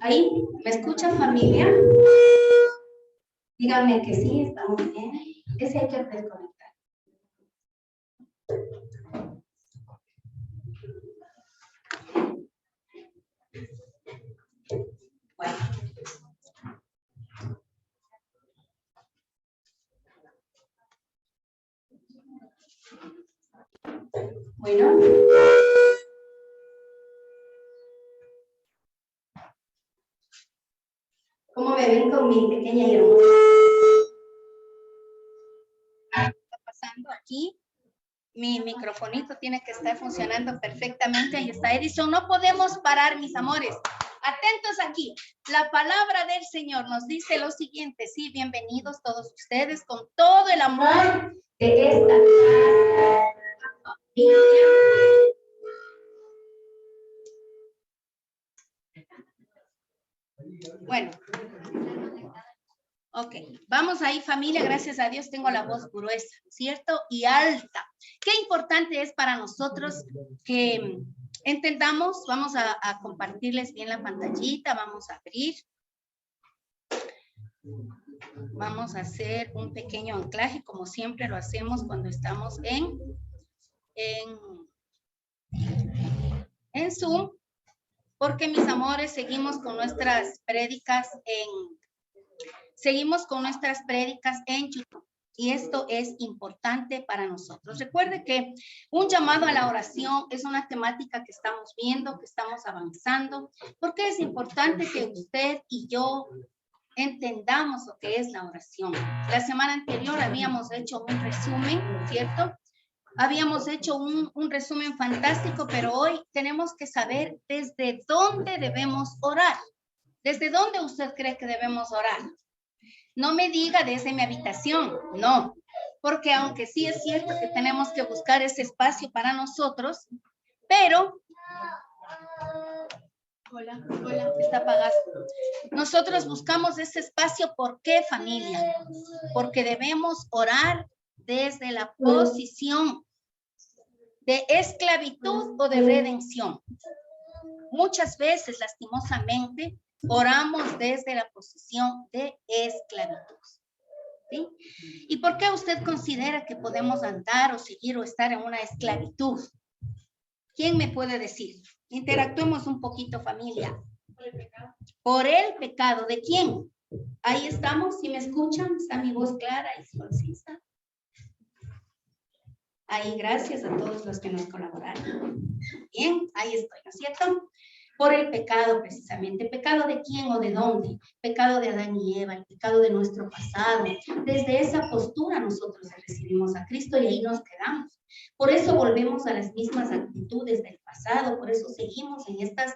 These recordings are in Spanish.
¿Ahí? ¿Me escuchan, familia? Díganme que sí, estamos bien. Ese hay que desconectar. Bueno. Bueno. ¿Cómo me ven con mi pequeña y hermosa? ¿Qué está pasando aquí? Mi microfonito tiene que estar funcionando perfectamente. Ahí está Edison. No podemos parar, mis amores. Atentos aquí. La palabra del Señor nos dice lo siguiente. Sí, bienvenidos todos ustedes con todo el amor de esta familia. Bueno. Ok, vamos ahí, familia. Gracias a Dios tengo la voz gruesa, ¿cierto? Y alta. Qué importante es para nosotros que entendamos. Vamos a compartirles bien la pantallita. Vamos a abrir. Vamos a hacer un pequeño anclaje, como siempre lo hacemos cuando estamos en Zoom. Porque, mis amores, seguimos con nuestras prédicas en YouTube. Y esto es importante para nosotros. Recuerde que un llamado a la oración es una temática que estamos viendo, que estamos avanzando, porque es importante que usted y yo entendamos lo que es la oración. La semana anterior habíamos hecho un resumen, ¿cierto? Habíamos hecho un resumen fantástico, pero hoy tenemos que saber desde dónde debemos orar. ¿Desde dónde usted cree que debemos orar? No me diga desde mi habitación, no, porque aunque sí es cierto que tenemos que buscar ese espacio para nosotros, pero, hola, está apagado. Nosotros buscamos ese espacio, ¿por qué, familia? Porque debemos orar desde la posición de esclavitud o de redención. Muchas veces, lastimosamente, oramos desde la posición de esclavitud. ¿Sí? ¿Y por qué usted considera que podemos andar o seguir o estar en una esclavitud? ¿Quién me puede decir? Interactuemos un poquito, familia. Por el pecado. Por el pecado. ¿De quién? Ahí estamos. ¿Sí me escuchan? ¿Está mi voz clara y concisa? Ahí, gracias a todos los que nos colaboraron. Bien, ahí estoy, ¿no es cierto? Por el pecado, precisamente. ¿Pecado de quién o de dónde? Pecado de Adán y Eva, el pecado de nuestro pasado. Desde esa postura nosotros recibimos a Cristo y ahí nos quedamos. Por eso volvemos a las mismas actitudes del pasado, por eso seguimos en estas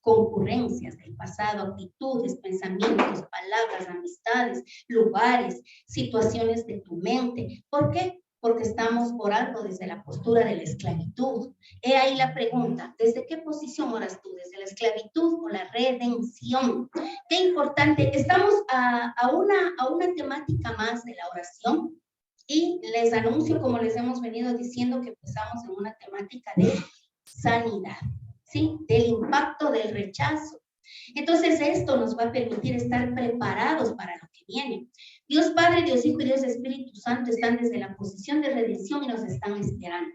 concurrencias del pasado, actitudes, pensamientos, palabras, amistades, lugares, situaciones de tu mente. ¿Por qué? Porque estamos orando desde la postura de la esclavitud. He ahí la pregunta, ¿desde qué posición oras tú? ¿Desde la esclavitud o la redención? Qué importante, estamos a una temática más de la oración y les anuncio, como les hemos venido diciendo, que empezamos en una temática de sanidad, ¿sí? Del impacto del rechazo. Entonces esto nos va a permitir estar preparados para lo que viene. Dios Padre, Dios Hijo y Dios Espíritu Santo están desde la posición de redención y nos están esperando.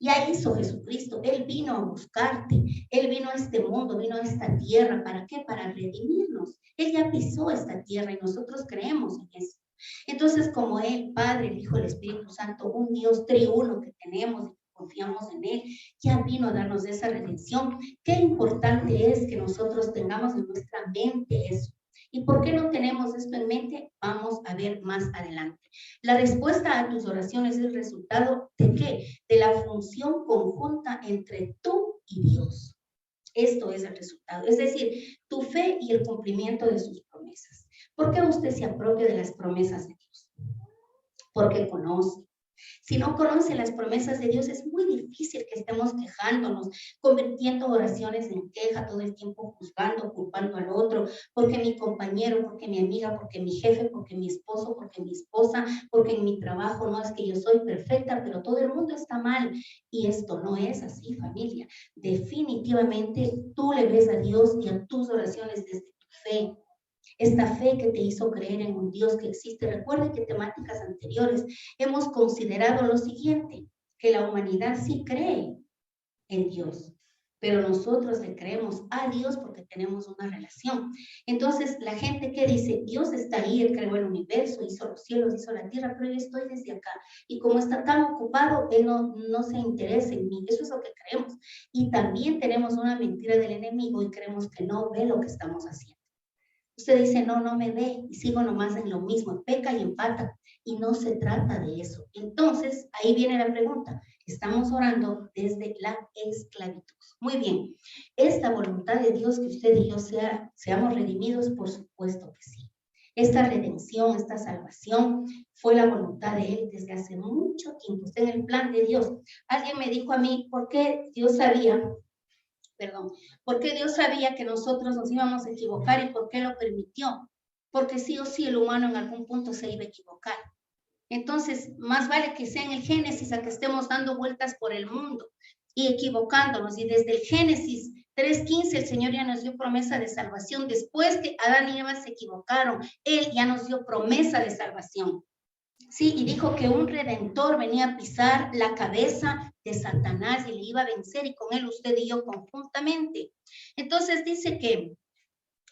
Ya hizo Jesucristo, Él vino a buscarte, Él vino a este mundo, vino a esta tierra, ¿para qué? Para redimirnos. Él ya pisó esta tierra y nosotros creemos en eso. Entonces, como Él, Padre, el Hijo, el Espíritu Santo, un Dios triuno que tenemos, confiamos en Él, ya vino a darnos esa redención. Qué importante es que nosotros tengamos en nuestra mente eso. ¿Y por qué no tenemos esto en mente? Vamos a ver más adelante. La respuesta a tus oraciones es el resultado ¿de qué? De la función conjunta entre tú y Dios. Esto es el resultado. Es decir, tu fe y el cumplimiento de sus promesas. ¿Por qué usted se apropia de las promesas de Dios? Porque conoce, Si no conoce las promesas de Dios, es muy difícil que estemos quejándonos, convirtiendo oraciones en queja, todo el tiempo juzgando, culpando al otro, porque mi compañero, porque mi amiga, porque mi jefe, porque mi esposo, porque mi esposa, porque en mi trabajo no es que yo soy perfecta, pero todo el mundo está mal. Y esto no es así, familia. Definitivamente tú le ves a Dios y a tus oraciones desde tu fe. Esta fe que te hizo creer en un Dios que existe. Recuerden que temáticas anteriores hemos considerado lo siguiente, que la humanidad sí cree en Dios, pero nosotros le creemos a Dios porque tenemos una relación. Entonces, la gente que dice, Dios está ahí, Él creó el universo, hizo los cielos, hizo la tierra, pero yo estoy desde acá. Y como está tan ocupado, Él no se interesa en mí. Eso es lo que creemos. Y también tenemos una mentira del enemigo y creemos que no ve lo que estamos haciendo. Usted dice, no me ve y sigo nomás en lo mismo, peca y empata. Y no se trata de eso. Entonces, ahí viene la pregunta. Estamos orando desde la esclavitud. Muy bien. ¿Es la voluntad de Dios que usted y yo seamos redimidos? Por supuesto que sí. Esta redención, esta salvación fue la voluntad de Él desde hace mucho tiempo. Está en el plan de Dios. Alguien me dijo a mí, ¿por qué Dios sabía? Porque Dios sabía que nosotros nos íbamos a equivocar y por qué lo permitió. Porque sí o sí el humano en algún punto se iba a equivocar. Entonces, más vale que sea en el Génesis a que estemos dando vueltas por el mundo y equivocándonos. Y desde el Génesis 3:15 el Señor ya nos dio promesa de salvación. Después que Adán y Eva se equivocaron, Él ya nos dio promesa de salvación. Sí, y dijo que un redentor venía a pisar la cabeza de Satanás y le iba a vencer, y con él usted y yo conjuntamente. Entonces dice que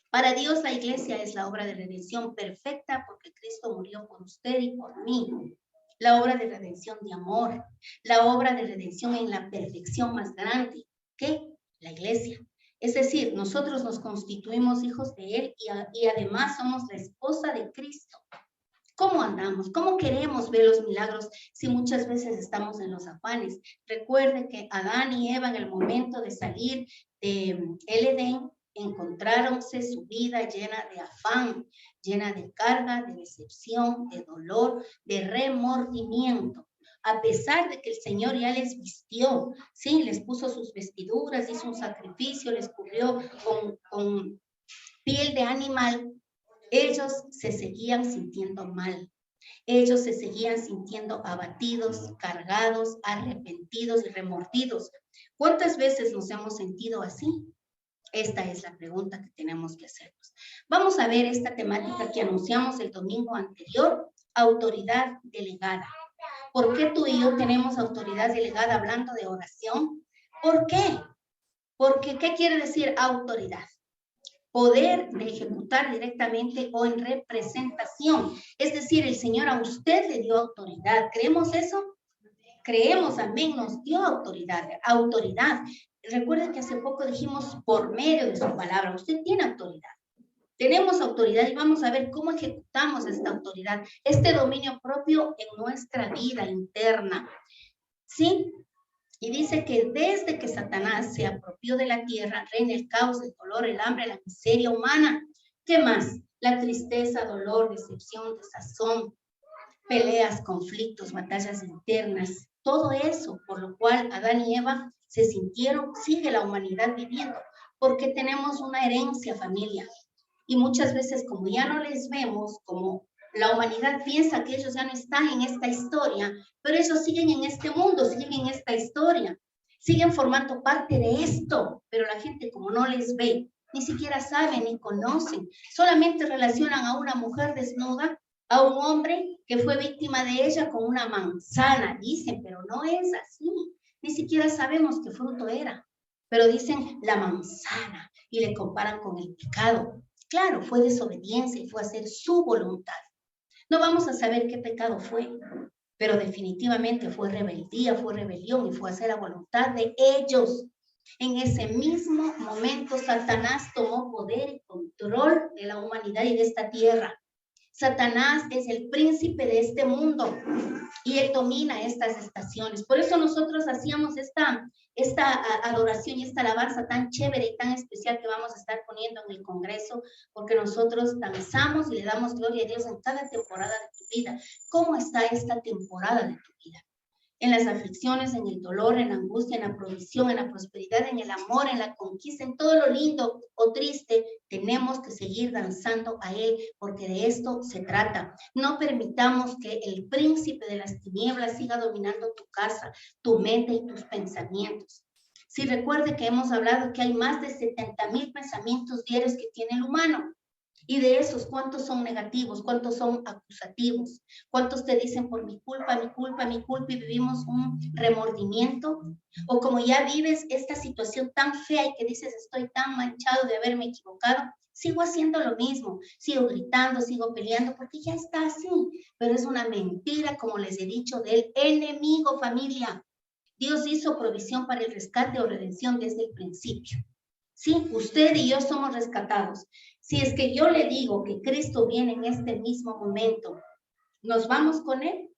para Dios la iglesia es la obra de redención perfecta porque Cristo murió por usted y por mí. La obra de redención de amor, la obra de redención en la perfección más grande que la iglesia. Es decir, nosotros nos constituimos hijos de Él y además somos la esposa de Cristo. ¿Cómo andamos? ¿Cómo queremos ver los milagros si muchas veces estamos en los afanes? Recuerde que Adán y Eva en el momento de salir de el Edén encontráronse su vida llena de afán, llena de carga, de decepción, de dolor, de remordimiento. A pesar de que el Señor ya les vistió, sí, les puso sus vestiduras, hizo un sacrificio, les cubrió con piel de animal, ellos se seguían sintiendo mal. Ellos se seguían sintiendo abatidos, cargados, arrepentidos y remordidos. ¿Cuántas veces nos hemos sentido así? Esta es la pregunta que tenemos que hacernos. Vamos a ver esta temática que anunciamos el domingo anterior, autoridad delegada. ¿Por qué tú y yo tenemos autoridad delegada hablando de oración? ¿Por qué? Porque, ¿qué quiere decir autoridad? Poder de ejecutar directamente o en representación. Es decir, el Señor a usted le dio autoridad. ¿Creemos eso? Creemos, amén, nos dio autoridad. Autoridad. Recuerden que hace poco dijimos por medio de su palabra. Usted tiene autoridad. Tenemos autoridad y vamos a ver cómo ejecutamos esta autoridad, este dominio propio en nuestra vida interna. ¿Sí? Y dice que desde que Satanás se apropió de la tierra, reina el caos, el dolor, el hambre, la miseria humana. ¿Qué más? La tristeza, dolor, decepción, desazón, peleas, conflictos, batallas internas. Todo eso por lo cual Adán y Eva se sintieron, sigue la humanidad viviendo, porque tenemos una herencia, familia. Y muchas veces como ya no les vemos, como la humanidad piensa que ellos ya no están en esta historia, pero ellos siguen en este mundo, siguen en esta historia, siguen formando parte de esto, pero la gente como no les ve, ni siquiera saben ni conocen, solamente relacionan a una mujer desnuda, a un hombre que fue víctima de ella con una manzana, dicen, pero no es así, ni siquiera sabemos qué fruto era, pero dicen la manzana y le comparan con el pecado. Claro, fue desobediencia y fue hacer su voluntad. No vamos a saber qué pecado fue, pero definitivamente fue rebeldía, fue rebelión y fue hacer la voluntad de ellos. En ese mismo momento, Satanás tomó poder y control de la humanidad y de esta tierra. Satanás es el príncipe de este mundo y él domina estas estaciones. Por eso nosotros hacíamos esta esta adoración y esta alabanza tan chévere y tan especial que vamos a estar poniendo en el Congreso, porque nosotros danzamos y le damos gloria a Dios en cada temporada de tu vida. ¿Cómo está esta temporada de tu vida? En las aflicciones, en el dolor, en la angustia, en la provisión, en la prosperidad, en el amor, en la conquista, en todo lo lindo o triste, tenemos que seguir danzando a Él, porque de esto se trata. No permitamos que el príncipe de las tinieblas siga dominando tu casa, tu mente y tus pensamientos. Si recuerde que hemos hablado que hay más de 70,000 pensamientos diarios que tiene el humano. Y de esos, ¿cuántos son negativos? ¿Cuántos son acusativos? ¿Cuántos te dicen por mi culpa, mi culpa, mi culpa y vivimos un remordimiento? O como ya vives esta situación tan fea y que dices, estoy tan manchado de haberme equivocado, sigo haciendo lo mismo, sigo gritando, sigo peleando, porque ya está así. Pero es una mentira, como les he dicho, del enemigo, familia. Dios hizo provisión para el rescate o redención desde el principio. Sí, usted y yo somos rescatados. Si es que yo le digo que Cristo viene en este mismo momento, ¿nos vamos con Él?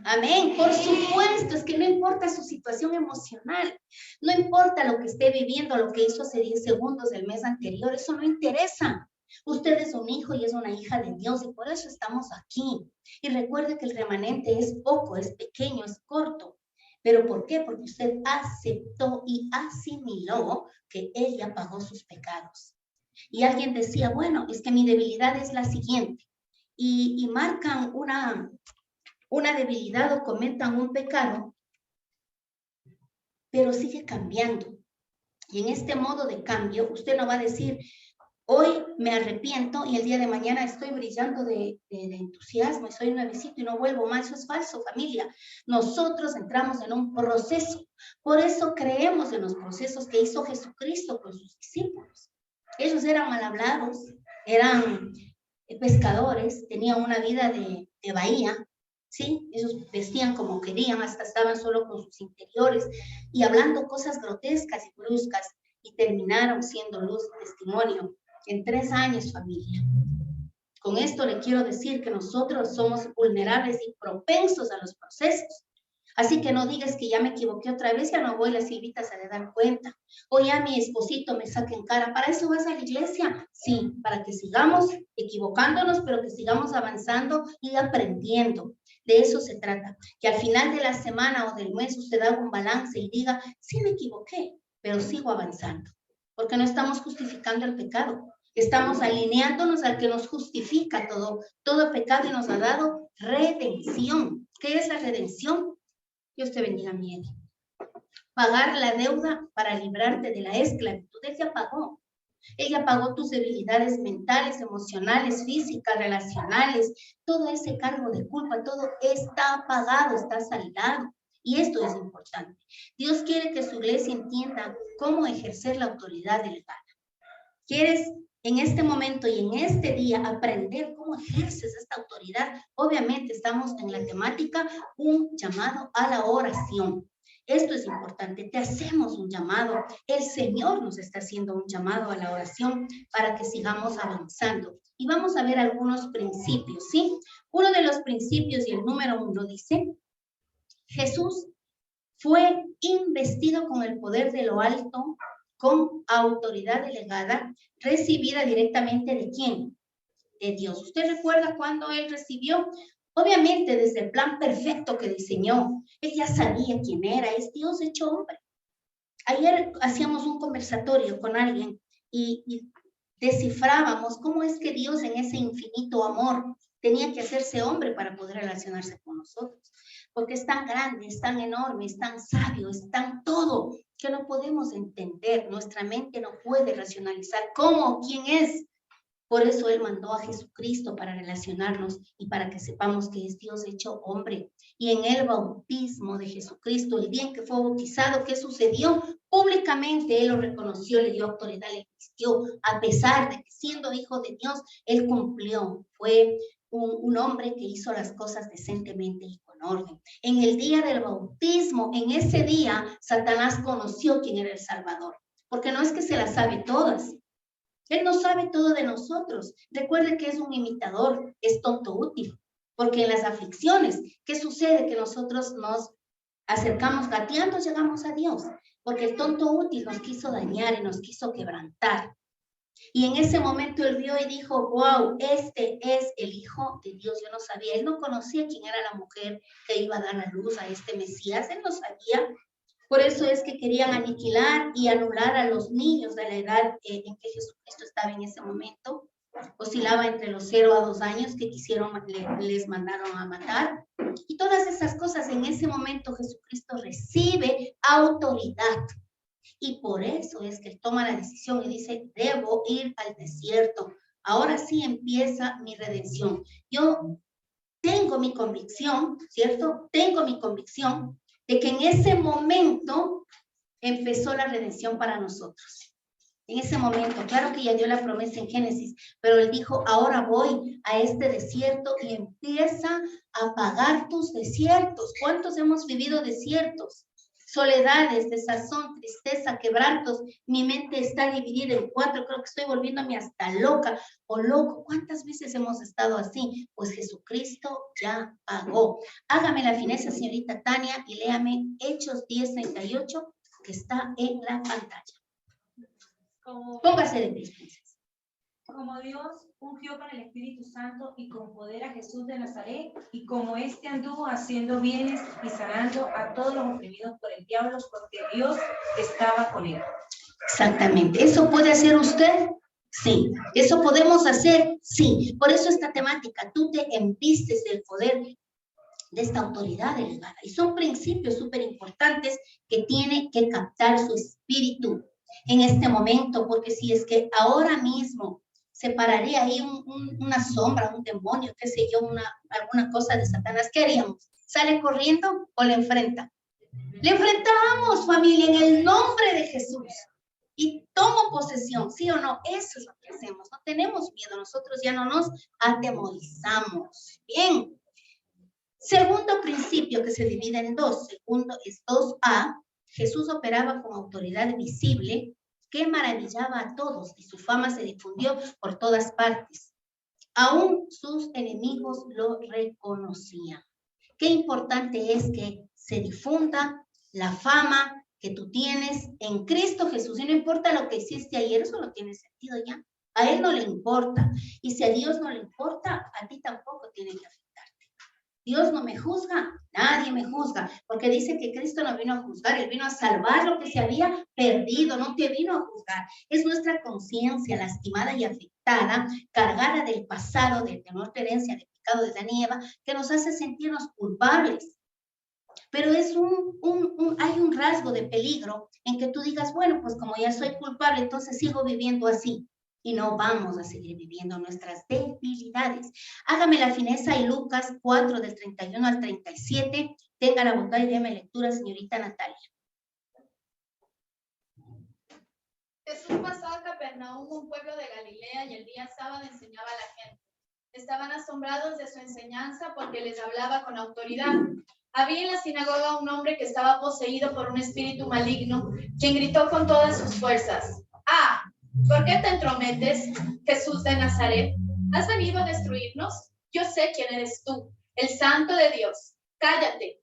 Amén. Por supuesto, es que no importa su situación emocional, no importa lo que esté viviendo, lo que hizo hace 10 segundos del mes anterior, eso no interesa. Usted es un hijo y es una hija de Dios y por eso estamos aquí. Y recuerde que el remanente es poco, es pequeño, es corto. ¿Pero por qué? Porque usted aceptó y asimiló que Él ya pagó sus pecados. Y alguien decía, bueno, es que mi debilidad es la siguiente. Y marcan una debilidad o comentan un pecado, pero sigue cambiando. Y en este modo de cambio, usted no va a decir, hoy me arrepiento y el día de mañana estoy brillando de entusiasmo, soy nuevecito y no vuelvo más. Eso es falso, familia. Nosotros entramos en un proceso. Por eso creemos en los procesos que hizo Jesucristo con sus discípulos. Ellos eran mal hablados, eran pescadores, tenían una vida de bahía, ¿sí? Ellos vestían como querían, hasta estaban solo con sus interiores y hablando cosas grotescas y bruscas y terminaron siendo luz de testimonio en 3 años, familia. Con esto le quiero decir que nosotros somos vulnerables y propensos a los procesos. Así que no digas que ya me equivoqué otra vez, ya no voy, la Silvita se le dan cuenta. O ya mi esposito me saca en cara. ¿Para eso vas a la iglesia? Sí, para que sigamos equivocándonos, pero que sigamos avanzando y aprendiendo. De eso se trata. Que al final de la semana o del mes usted haga un balance y diga, sí me equivoqué, pero sigo avanzando. Porque no estamos justificando el pecado. Estamos alineándonos al que nos justifica todo pecado y nos ha dado redención. ¿Qué es la redención? Dios te bendiga, mi Eli. Pagar la deuda para librarte de la esclavitud. Él ya pagó. Ella pagó tus debilidades mentales, emocionales, físicas, relacionales. Todo ese cargo de culpa, todo está pagado, está saldado. Y esto es importante. Dios quiere que su iglesia entienda cómo ejercer la autoridad delegada. ¿Quieres en este momento y en este día aprender cómo ejerces esta autoridad? Obviamente estamos en la temática un llamado a la oración. Esto es importante, te hacemos un llamado. El Señor nos está haciendo un llamado a la oración para que sigamos avanzando. Y vamos a ver algunos principios, ¿sí? Uno de los principios y el número 1 dice, Jesús fue investido con el poder de lo alto, con autoridad delegada, recibida directamente ¿de quién? De Dios. ¿Usted recuerda cuando Él recibió? Obviamente desde el plan perfecto que diseñó. Él ya sabía quién era, es Dios hecho hombre. Ayer hacíamos un conversatorio con alguien y descifrábamos cómo es que Dios en ese infinito amor tenía que hacerse hombre para poder relacionarse con nosotros. Porque es tan grande, es tan enorme, es tan sabio, es tan todo, que no podemos entender. Nuestra mente no puede racionalizar cómo, quién es. Por eso Él mandó a Jesucristo para relacionarnos y para que sepamos que es Dios hecho hombre. Y en el bautismo de Jesucristo, el día en que fue bautizado, ¿qué sucedió? Públicamente Él lo reconoció, le dio autoridad, le existió, a pesar de que siendo hijo de Dios, Él cumplió. Fue un hombre que hizo las cosas decentemente y con orden. En el día del bautismo, en ese día, Satanás conoció quién era el Salvador. Porque no es que se las sabe todas. Él no sabe todo de nosotros. Recuerde que es un imitador, es tonto útil. Porque en las aflicciones, ¿qué sucede? Que nosotros nos acercamos gateando, llegamos a Dios, porque el tonto útil nos quiso dañar y nos quiso quebrantar. Y en ese momento él vio y dijo, wow, este es el Hijo de Dios. Yo no sabía, él no conocía quién era la mujer que iba a dar a luz a este Mesías, él no sabía. Por eso es que querían aniquilar y anular a los niños de la edad en que Jesucristo estaba en ese momento. Oscilaba entre los 0 a 2 años que les mandaron a matar. Y todas esas cosas, en ese momento Jesucristo recibe autoridad. Y por eso es que él toma la decisión y dice, debo ir al desierto. Ahora sí empieza mi redención. Yo tengo mi convicción, ¿cierto? Tengo mi convicción de que en ese momento empezó la redención para nosotros. En ese momento, claro que ya dio la promesa en Génesis, pero él dijo, ahora voy a este desierto y empieza a pagar tus desiertos. ¿Cuántos hemos vivido desiertos? Soledades, desazón, tristeza, quebrantos. Mi mente está dividida en 4, creo que estoy volviéndome hasta loca o loco. ¿Cuántas veces hemos estado así? Pues Jesucristo ya pagó. Hágame la fineza, señorita Tania, y léame Hechos 10:38, que está en la pantalla. Póngase de pie. Como Dios ungió con el Espíritu Santo y con poder a Jesús de Nazaret, y como éste anduvo haciendo bienes y sanando a todos los oprimidos por el diablo, porque Dios estaba con él. Exactamente. ¿Eso puede hacer usted? Sí. ¿Eso podemos hacer? Sí. Por eso esta temática, tú te envistes del poder de esta autoridad delegada. Y son principios súper importantes que tiene que captar su espíritu en este momento, porque si es que ahora mismo se pararía ahí una sombra, un demonio, qué sé yo, alguna cosa de Satanás, ¿qué haríamos? ¿Sale corriendo o le enfrenta? Le enfrentamos, familia, en el nombre de Jesús. Y tomo posesión, ¿sí o no? Eso es lo que hacemos. No tenemos miedo, nosotros ya no nos atemorizamos. Bien. Segundo principio que se divide en dos. Segundo es 2A. Jesús operaba con autoridad visible que maravillaba a todos y su fama se difundió por todas partes. Aún sus enemigos lo reconocían. Qué importante es que se difunda la fama que tú tienes en Cristo Jesús. Y no importa lo que hiciste ayer, eso no tiene sentido ya. A Él no le importa. Y si a Dios no le importa, a ti tampoco tiene que afectarte. Dios no me juzga, nadie me juzga, porque dice que Cristo no vino a juzgar, Él vino a salvar lo que se había perdido, no te vino a juzgar. Es nuestra conciencia lastimada y afectada, cargada del pasado, de nuestra herencia, del pecado de Adán y Eva, que nos hace sentirnos culpables. Pero es hay un rasgo de peligro en que tú digas, bueno, pues como ya soy culpable, entonces sigo viviendo así. Y no vamos a seguir viviendo nuestras debilidades. Hágame la fineza y Lucas 4, del 31 al 37. Tenga la bondad y déme lectura, señorita Natalia. Jesús pasó a Capernaum, un pueblo de Galilea, y el día sábado enseñaba a la gente. Estaban asombrados de su enseñanza porque les hablaba con autoridad. Había en la sinagoga un hombre que estaba poseído por un espíritu maligno, quien gritó con todas sus fuerzas: ¡Ah! ¿Por qué te entrometes, Jesús de Nazaret? ¿Has venido a destruirnos? Yo sé quién eres tú, el Santo de Dios. ¡Cállate!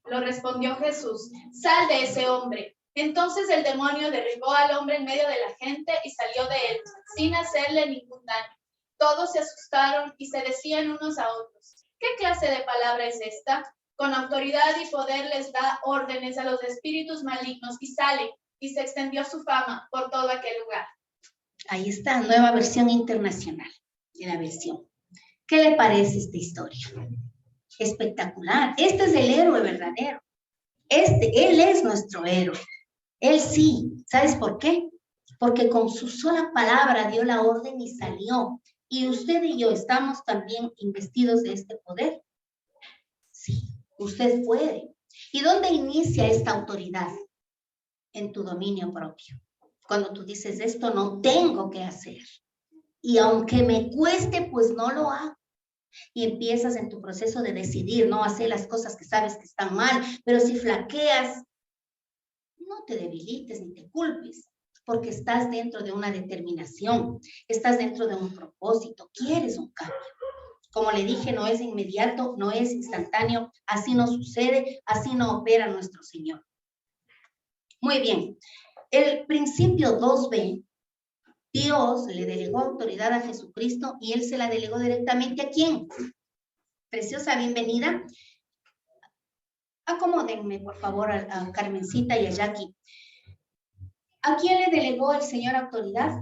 Lo respondió Jesús. Sal de ese hombre. Entonces el demonio derribó al hombre en medio de la gente y salió de él, sin hacerle ningún daño. Todos se asustaron y se decían unos a otros: ¿qué clase de palabra es esta? Con autoridad y poder les da órdenes a los espíritus malignos y salen, y se extendió su fama por todo aquel lugar. Ahí está, nueva versión internacional de la versión. ¿Qué le parece esta historia? Espectacular. Este es el héroe verdadero. Él es nuestro héroe. Él sí. ¿Sabes por qué? Porque con su sola palabra dio la orden y salió. ¿Y usted y yo estamos también investidos de este poder? Sí, usted puede. ¿Y dónde inicia esta autoridad? En tu dominio propio. Cuando tú dices, esto no tengo que hacer. Y aunque me cueste, pues no lo hago. Y empiezas en tu proceso de decidir, no hacer las cosas que sabes que están mal, pero si flaqueas, no te debilites ni te culpes, porque estás dentro de una determinación, estás dentro de un propósito, quieres un cambio. Como le dije, no es inmediato, no es instantáneo, así no sucede, así no opera nuestro Señor. Muy bien, el principio 2b, Dios le delegó autoridad a Jesucristo y Él se la delegó directamente ¿a quién? Preciosa, bienvenida. Acomódenme, por favor, a Carmencita y a Jackie. ¿A quién le delegó el Señor autoridad?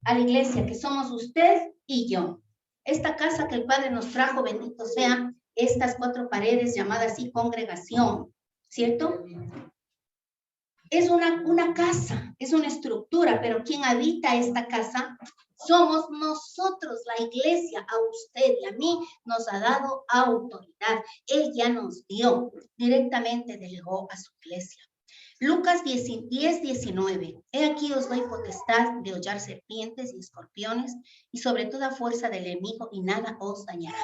A la iglesia, que somos usted y yo. Esta casa que el Padre nos trajo, bendito sea, estas 4 paredes llamadas así congregación, ¿cierto? Es una casa, es una estructura, pero quien habita esta casa somos nosotros, la iglesia. A usted y a mí nos ha dado autoridad. Él ya nos dio, directamente delegó a su iglesia. Lucas 10:19. He aquí os doy potestad de hollar serpientes y escorpiones y sobre toda fuerza del enemigo y nada os dañará.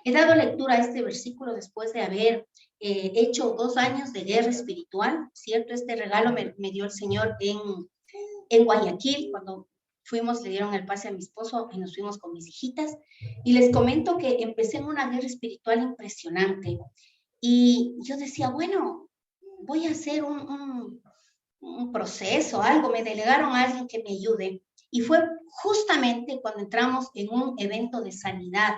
He dado lectura a este versículo después de haber hecho 2 años de guerra espiritual, ¿cierto? Este regalo me dio el Señor en Guayaquil, cuando fuimos, le dieron el pase a mi esposo y nos fuimos con mis hijitas. Y les comento que empecé en una guerra espiritual impresionante. Y yo decía, bueno, voy a hacer un proceso, algo. Me delegaron a alguien que me ayude. Y fue justamente cuando entramos en un evento de sanidad.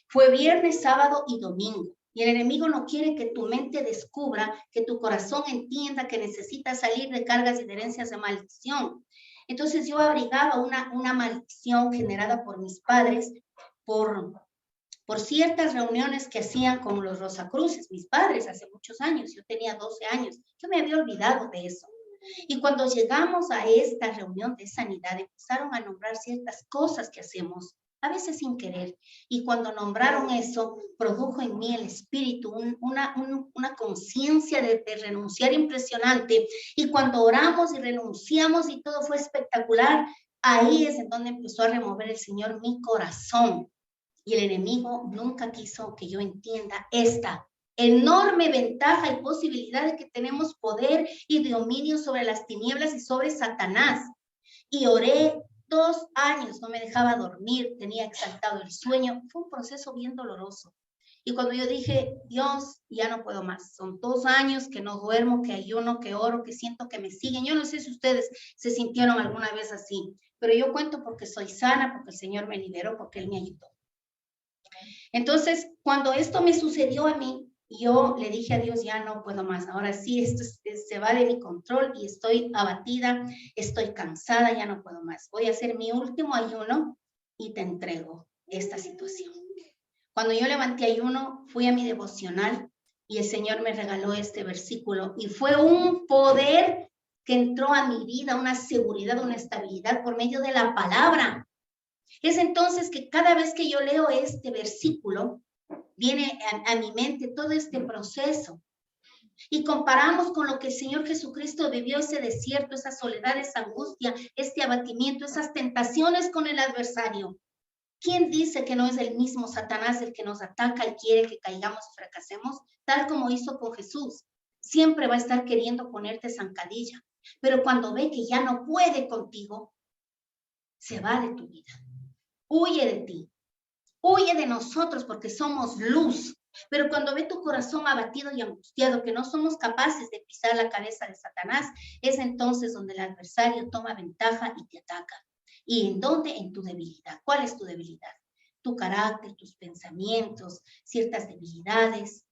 Fue viernes, sábado y domingo. Y el enemigo no quiere que tu mente descubra, que tu corazón entienda que necesitas salir de cargas y de herencias de maldición. Entonces yo abrigaba una maldición generada por mis padres, por ciertas reuniones que hacían con los Rosacruces, mis padres, hace muchos años. Yo tenía 12 años. Yo me había olvidado de eso. Y cuando llegamos a esta reunión de sanidad, empezaron a nombrar ciertas cosas que hacemos, a veces sin querer. Y cuando nombraron eso, produjo en mí el espíritu una conciencia de renunciar impresionante. Y cuando oramos y renunciamos y todo fue espectacular, ahí es en donde empezó a remover el Señor mi corazón. Y el enemigo nunca quiso que yo entienda esta enorme ventaja y posibilidad de que tenemos poder y dominio sobre las tinieblas y sobre Satanás. Y oré 2 años, no me dejaba dormir, tenía exaltado el sueño. Fue un proceso bien doloroso. Y cuando yo dije, Dios, ya no puedo más. Son 2 años que no duermo, que ayuno, que oro, que siento que me siguen. Yo no sé si ustedes se sintieron alguna vez así, pero yo cuento porque soy sana, porque el Señor me liberó, porque Él me ayudó. Entonces, cuando esto me sucedió a mí, yo le dije a Dios, ya no puedo más. Ahora sí, esto se va de mi control y estoy abatida, estoy cansada, ya no puedo más. Voy a hacer mi último ayuno y te entrego esta situación. Cuando yo levanté ayuno, fui a mi devocional y el Señor me regaló este versículo y fue un poder que entró a mi vida, una seguridad, una estabilidad por medio de la palabra. Es entonces que cada vez que yo leo este versículo, viene a mi mente todo este proceso. Y comparamos con lo que el Señor Jesucristo vivió, ese desierto, esa soledad, esa angustia, este abatimiento, esas tentaciones con el adversario. ¿Quién dice que no es el mismo Satanás el que nos ataca y quiere que caigamos y fracasemos? Tal como hizo con Jesús. Siempre va a estar queriendo ponerte zancadilla. Pero cuando ve que ya no puede contigo, se va de tu vida. Huye de ti. Huye de nosotros porque somos luz. Pero cuando ve tu corazón abatido y angustiado, que no somos capaces de pisar la cabeza de Satanás, es entonces donde el adversario toma ventaja y te ataca. ¿Y en dónde? En tu debilidad. ¿Cuál es tu debilidad? Tu carácter, tus pensamientos, ciertas debilidades,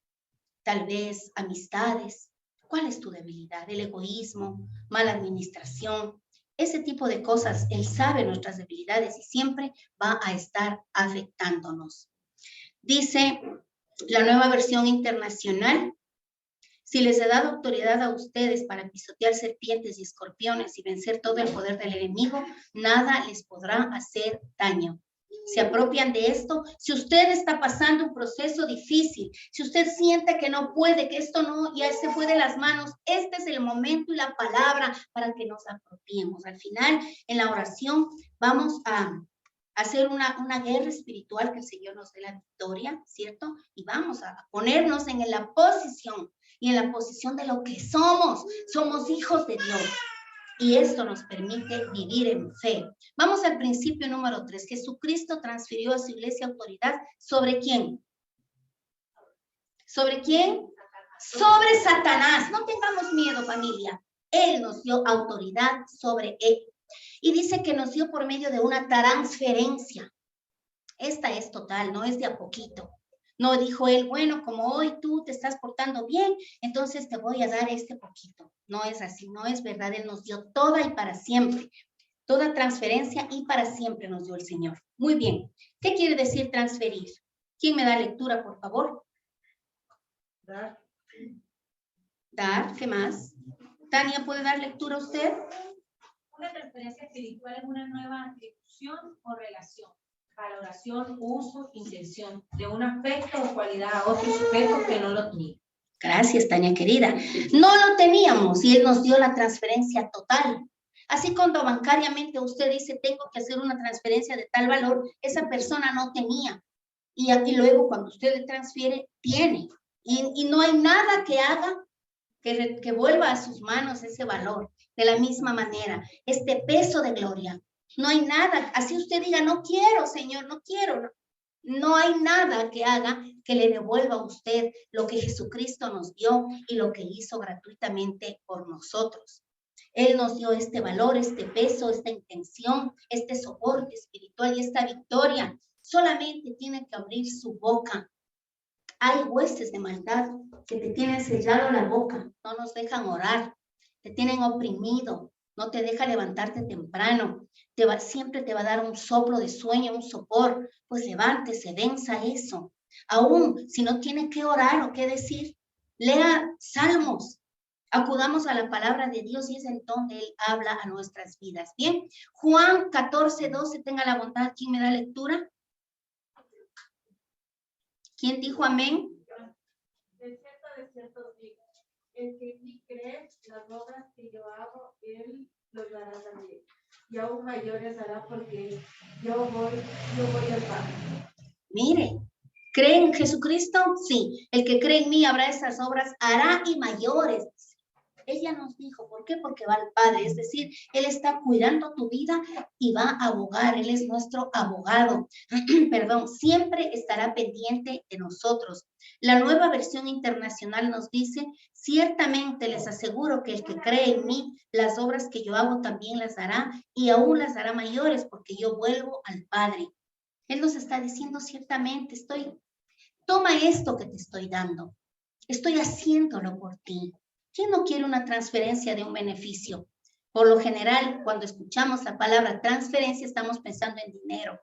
tal vez amistades. ¿Cuál es tu debilidad? El egoísmo, mala administración. Ese tipo de cosas, Él sabe nuestras debilidades y siempre va a estar afectándonos. Dice la Nueva Versión Internacional, si les he dado autoridad a ustedes para pisotear serpientes y escorpiones y vencer todo el poder del enemigo, nada les podrá hacer daño. Se apropian de esto. Si usted está pasando un proceso difícil, si usted siente que no puede, que esto no, ya se fue de las manos, este es el momento y la palabra para que nos apropiemos. Al final, en la oración, vamos a hacer una guerra espiritual que el Señor nos dé la victoria, ¿cierto? Y vamos a ponernos en la posición y en la posición de lo que somos. Somos hijos de Dios. y esto nos permite vivir en fe. Vamos al principio número 3. Jesucristo transfirió a su iglesia autoridad. ¿Sobre quién? ¿Sobre quién? Sobre Satanás. No tengamos miedo, familia. Él nos dio autoridad sobre él. Y dice que nos dio por medio de una transferencia. Esta es total, no es de a poquito. No dijo él, bueno, como hoy tú te estás portando bien, entonces te voy a dar este poquito. No es así, no es verdad. Él nos dio toda y para siempre. Toda transferencia y para siempre nos dio el Señor. Muy bien. ¿Qué quiere decir transferir? ¿Quién me da lectura, por favor? Dar. Dar, ¿qué más? Tania, ¿puede dar lectura usted? Una transferencia espiritual es una nueva atribución o relación, valoración, uso, intención de un aspecto o cualidad a otro sujeto que no lo tenía. Gracias, Tania querida. No lo teníamos y Él nos dio la transferencia total. Así cuando bancariamente usted dice, tengo que hacer una transferencia de tal valor, esa persona no tenía. Y aquí luego cuando usted le transfiere, tiene. Y no hay nada que haga que vuelva a sus manos ese valor. De la misma manera, este peso de gloria. No hay nada, así usted diga, no quiero, Señor, no quiero. No hay nada que haga que le devuelva a usted lo que Jesucristo nos dio y lo que hizo gratuitamente por nosotros. Él nos dio este valor, este peso, esta intención, este soporte espiritual y esta victoria. Solamente tiene que abrir su boca. Hay huestes de maldad que te tienen sellado la boca, no nos dejan orar, te tienen oprimido, no te deja levantarte temprano, siempre te va a dar un soplo de sueño, un sopor, pues levántese, venza eso. Aún si no tiene que orar o qué decir, lea salmos, acudamos a la palabra de Dios y es en donde Él habla a nuestras vidas. Bien, Juan 14:12, tenga la bondad, ¿quién me da lectura? ¿Quién dijo amén? De cierto digo, el que en mí cree, las obras que yo hago, él los hará también. Y aún mayores hará porque yo voy al Padre. Mire, ¿cree en Jesucristo? Sí. El que cree en mí habrá esas obras, hará y mayores. Él ya nos dijo, ¿por qué? Porque va al Padre, es decir, Él está cuidando tu vida y va a abogar, Él es nuestro abogado, perdón, siempre estará pendiente de nosotros. La Nueva Versión Internacional nos dice, ciertamente les aseguro que el que cree en mí, las obras que yo hago también las hará y aún las hará mayores porque yo vuelvo al Padre. Él nos está diciendo, ciertamente toma esto que te estoy dando, estoy haciéndolo por ti. ¿Quién no quiere una transferencia de un beneficio? Por lo general, cuando escuchamos la palabra transferencia, estamos pensando en dinero,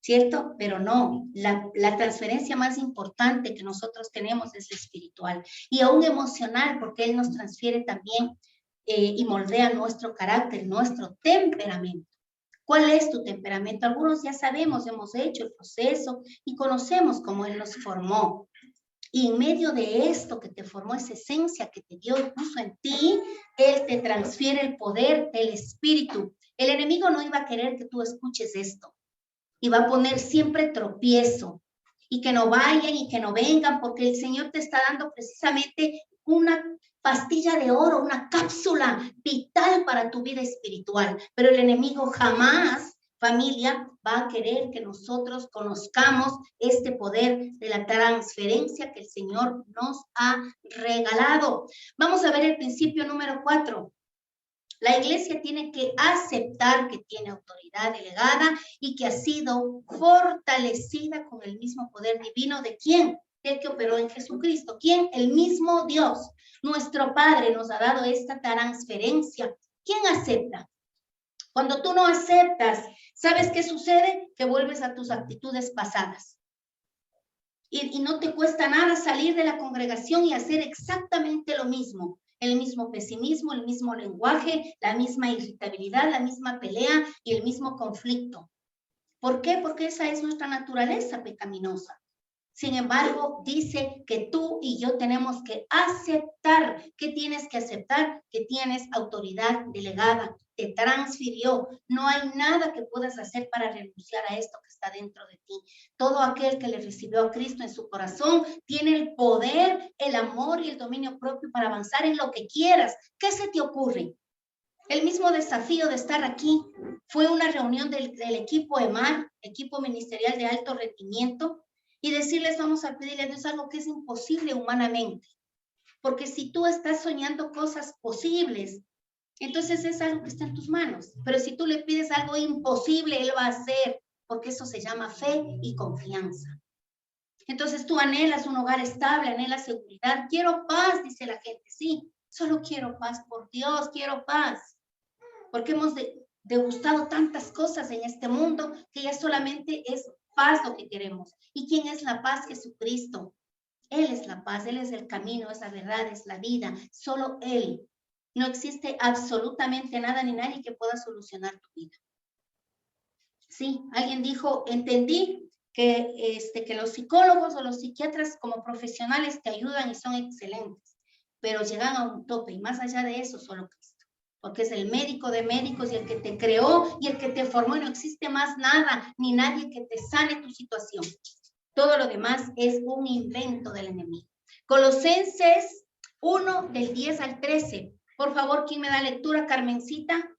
¿cierto? Pero no, la transferencia más importante que nosotros tenemos es la espiritual y aún emocional, porque Él nos transfiere también y moldea nuestro carácter, nuestro temperamento. ¿Cuál es tu temperamento? Algunos ya sabemos, hemos hecho el proceso y conocemos cómo Él nos formó. Y en medio de esto que te formó, esa esencia que te dio y puso en ti, Él te transfiere el poder del Espíritu. El enemigo no iba a querer que tú escuches esto. Iba a poner siempre tropiezo. Y que no vayan y que no vengan, porque el Señor te está dando precisamente una pastilla de oro, una cápsula vital para tu vida espiritual. Pero el enemigo jamás, familia, va a querer que nosotros conozcamos este poder de la transferencia que el Señor nos ha regalado. Vamos a ver el principio número 4. La iglesia tiene que aceptar que tiene autoridad delegada y que ha sido fortalecida con el mismo poder divino de ¿quién? El que operó en Jesucristo. ¿Quién? El mismo Dios. Nuestro Padre nos ha dado esta transferencia. ¿Quién acepta? Cuando tú no aceptas, ¿sabes qué sucede? Que vuelves a tus actitudes pasadas. Y no te cuesta nada salir de la congregación y hacer exactamente lo mismo. El mismo pesimismo, el mismo lenguaje, la misma irritabilidad, la misma pelea y el mismo conflicto. ¿Por qué? Porque esa es nuestra naturaleza pecaminosa. Sin embargo, dice que tú y yo tenemos que aceptar. ¿Qué tienes que aceptar? Que tienes autoridad delegada. Te transfirió. No hay nada que puedas hacer para renunciar a esto que está dentro de ti. Todo aquel que le recibió a Cristo en su corazón tiene el poder, el amor y el dominio propio para avanzar en lo que quieras. ¿Qué se te ocurre? El mismo desafío de estar aquí fue una reunión del equipo EMAR, equipo ministerial de alto rendimiento, y decirles, vamos a pedirle a Dios algo que es imposible humanamente. Porque si tú estás soñando cosas posibles, entonces es algo que está en tus manos. Pero si tú le pides algo imposible, Él va a hacer, porque eso se llama fe y confianza. Entonces tú anhelas un hogar estable, anhelas seguridad. Quiero paz, dice la gente. Sí, solo quiero paz, por Dios, quiero paz. Porque hemos degustado tantas cosas en este mundo que ya solamente es paz lo que queremos. ¿Y quién es la paz? Jesucristo. Él es la paz, Él es el camino, es la verdad, es la vida. Solo Él. No existe absolutamente nada ni nadie que pueda solucionar tu vida. Sí, alguien dijo, entendí que los psicólogos o los psiquiatras como profesionales te ayudan y son excelentes, pero llegan a un tope y más allá de eso solo Cristo, porque es el médico de médicos y el que te creó y el que te formó y no existe más nada ni nadie que te sane tu situación. Todo lo demás es un invento del enemigo. Colosenses 1 del 10 al 13. Por favor, ¿quién me da lectura? Carmencita.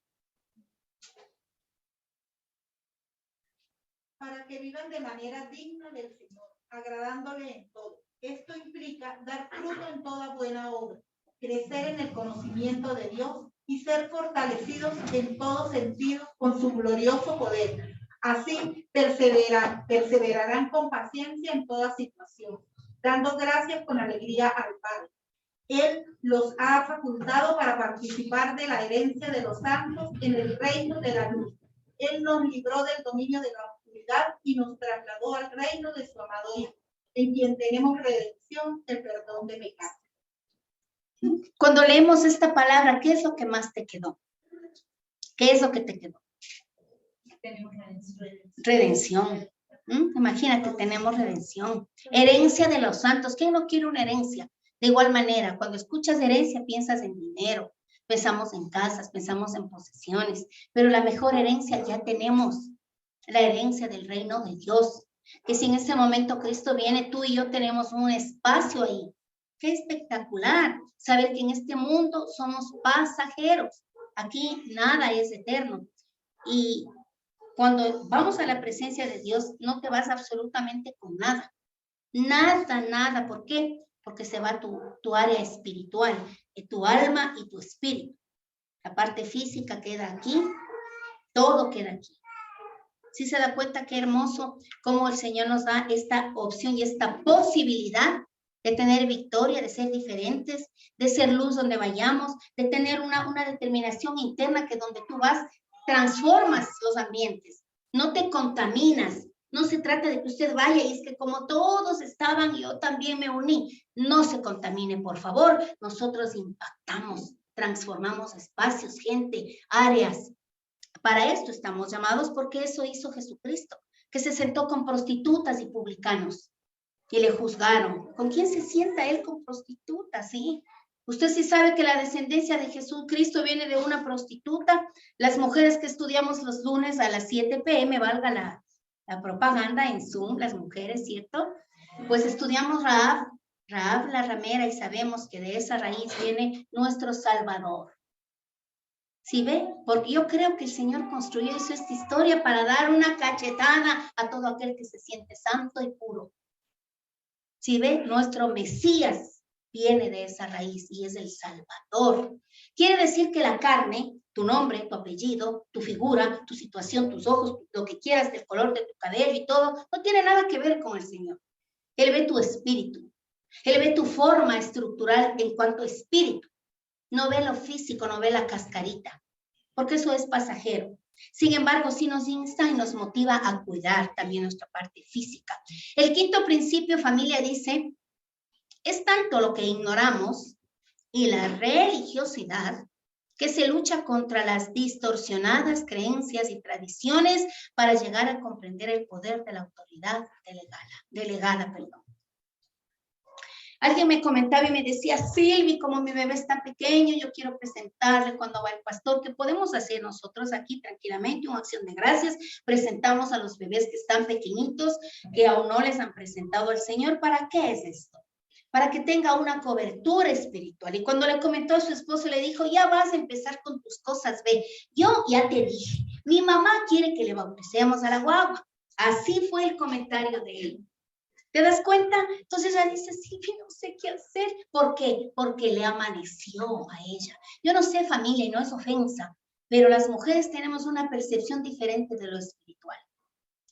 Para que vivan de manera digna del Señor, agradándole en todo. Esto implica dar fruto en toda buena obra, crecer en el conocimiento de Dios y ser fortalecidos en todo sentido con su glorioso poder. Así perseverarán con paciencia en toda situación, dando gracias con alegría al Padre. Él los ha facultado para participar de la herencia de los santos en el reino de la luz. Él nos libró del dominio de la oscuridad y nos trasladó al reino de su amado Hijo, en quien tenemos redención, el perdón de pecados. Cuando leemos esta palabra, ¿qué es lo que más te quedó? ¿Qué es lo que te quedó? Tenemos Redención. Imagínate, tenemos redención. Herencia de los santos. ¿Quién no quiere una herencia? De igual manera, cuando escuchas herencia, piensas en dinero, pensamos en casas, pensamos en posesiones, pero la mejor herencia ya tenemos, la herencia del reino de Dios. Que si en ese momento Cristo viene, tú y yo tenemos un espacio ahí. Qué espectacular saber que en este mundo somos pasajeros. Aquí nada es eterno. Y cuando vamos a la presencia de Dios, no te vas absolutamente con nada. Nada, nada. ¿Por qué? Porque se va tu área espiritual, tu alma y tu espíritu. La parte física queda aquí, todo queda aquí. ¿Sí se da cuenta qué hermoso cómo el Señor nos da esta opción y esta posibilidad de tener victoria, de ser diferentes, de ser luz donde vayamos, de tener una determinación interna que donde tú vas, transformas los ambientes, no te contaminas. No se trata de que usted vaya y es que como todos estaban, yo también me uní. No se contamine, por favor. Nosotros impactamos, transformamos espacios, gente, áreas. Para esto estamos llamados porque eso hizo Jesucristo, que se sentó con prostitutas y publicanos y le juzgaron. ¿Con quién se sienta él con prostitutas? Sí. Usted sí sabe que la descendencia de Jesucristo viene de una prostituta. Las mujeres que estudiamos los lunes a las 7 p.m., valga la propaganda en Zoom, las mujeres, ¿cierto? Pues estudiamos Rahab la ramera y sabemos que de esa raíz viene nuestro Salvador. ¿Sí ve? Porque yo creo que el Señor construyó esta historia para dar una cachetada a todo aquel que se siente santo y puro. ¿Sí ve? Nuestro Mesías viene de esa raíz y es el Salvador. Quiere decir que la carne, tu nombre, tu apellido, tu figura, tu situación, tus ojos, lo que quieras, del color de tu cabello y todo, no tiene nada que ver con el Señor. Él ve tu espíritu. Él ve tu forma estructural en cuanto a espíritu. No ve lo físico, no ve la cascarita, porque eso es pasajero. Sin embargo, sí nos insta y nos motiva a cuidar también nuestra parte física. El quinto principio, familia, dice, es tanto lo que ignoramos y la religiosidad que se lucha contra las distorsionadas creencias y tradiciones para llegar a comprender el poder de la autoridad delegada. Alguien me comentaba y me decía, Silvi, como mi bebé está pequeño, yo quiero presentarle cuando va el pastor. ¿Qué podemos hacer nosotros aquí tranquilamente? Una acción de gracias. Presentamos a los bebés que están pequeñitos, que aún no les han presentado al Señor. ¿Para qué es esto? para que tenga una cobertura espiritual. Y cuando le comentó a su esposo, le dijo, ya vas a empezar con tus cosas, ve, yo ya te dije, mi mamá quiere que le bauticemos a la guagua. Así fue el comentario de él. ¿Te das cuenta? Entonces ella dice, Silvia, no sé qué hacer. ¿Por qué? Porque le amaneció a ella. Yo no sé, familia, y no es ofensa, pero las mujeres tenemos una percepción diferente de lo espiritual.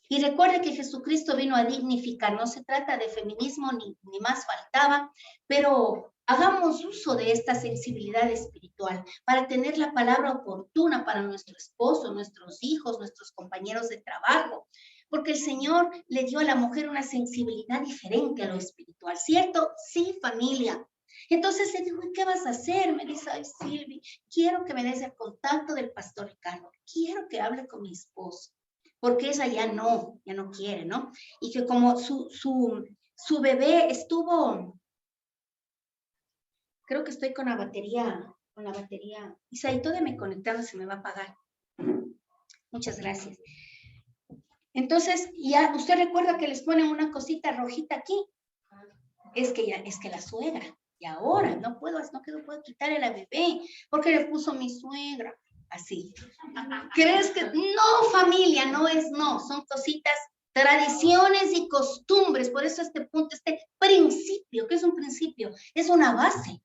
Y recuerde que Jesucristo vino a dignificar, no se trata de feminismo ni más faltaba, pero hagamos uso de esta sensibilidad espiritual para tener la palabra oportuna para nuestro esposo, nuestros hijos, nuestros compañeros de trabajo, porque el Señor le dio a la mujer una sensibilidad diferente a lo espiritual, ¿cierto? Sí, familia. Entonces le digo, ¿qué vas a hacer? Me dice, ay, Silvi, quiero que me des el contacto del pastor Ricardo, quiero que hable con mi esposo, porque ella ya no quiere, ¿no? Y que como su bebé estuvo, creo que estoy con la batería, Isaito, déme conectado, se me va a apagar. Muchas gracias. Entonces, ya usted recuerda que les ponen una cosita rojita aquí. Es que la suegra, y ahora no puedo quitarle a la bebé, porque le puso mi suegra. Así. ¿Crees que? No, familia, no, son cositas, tradiciones y costumbres. Por eso este punto, este principio, ¿qué es un principio? Es una base,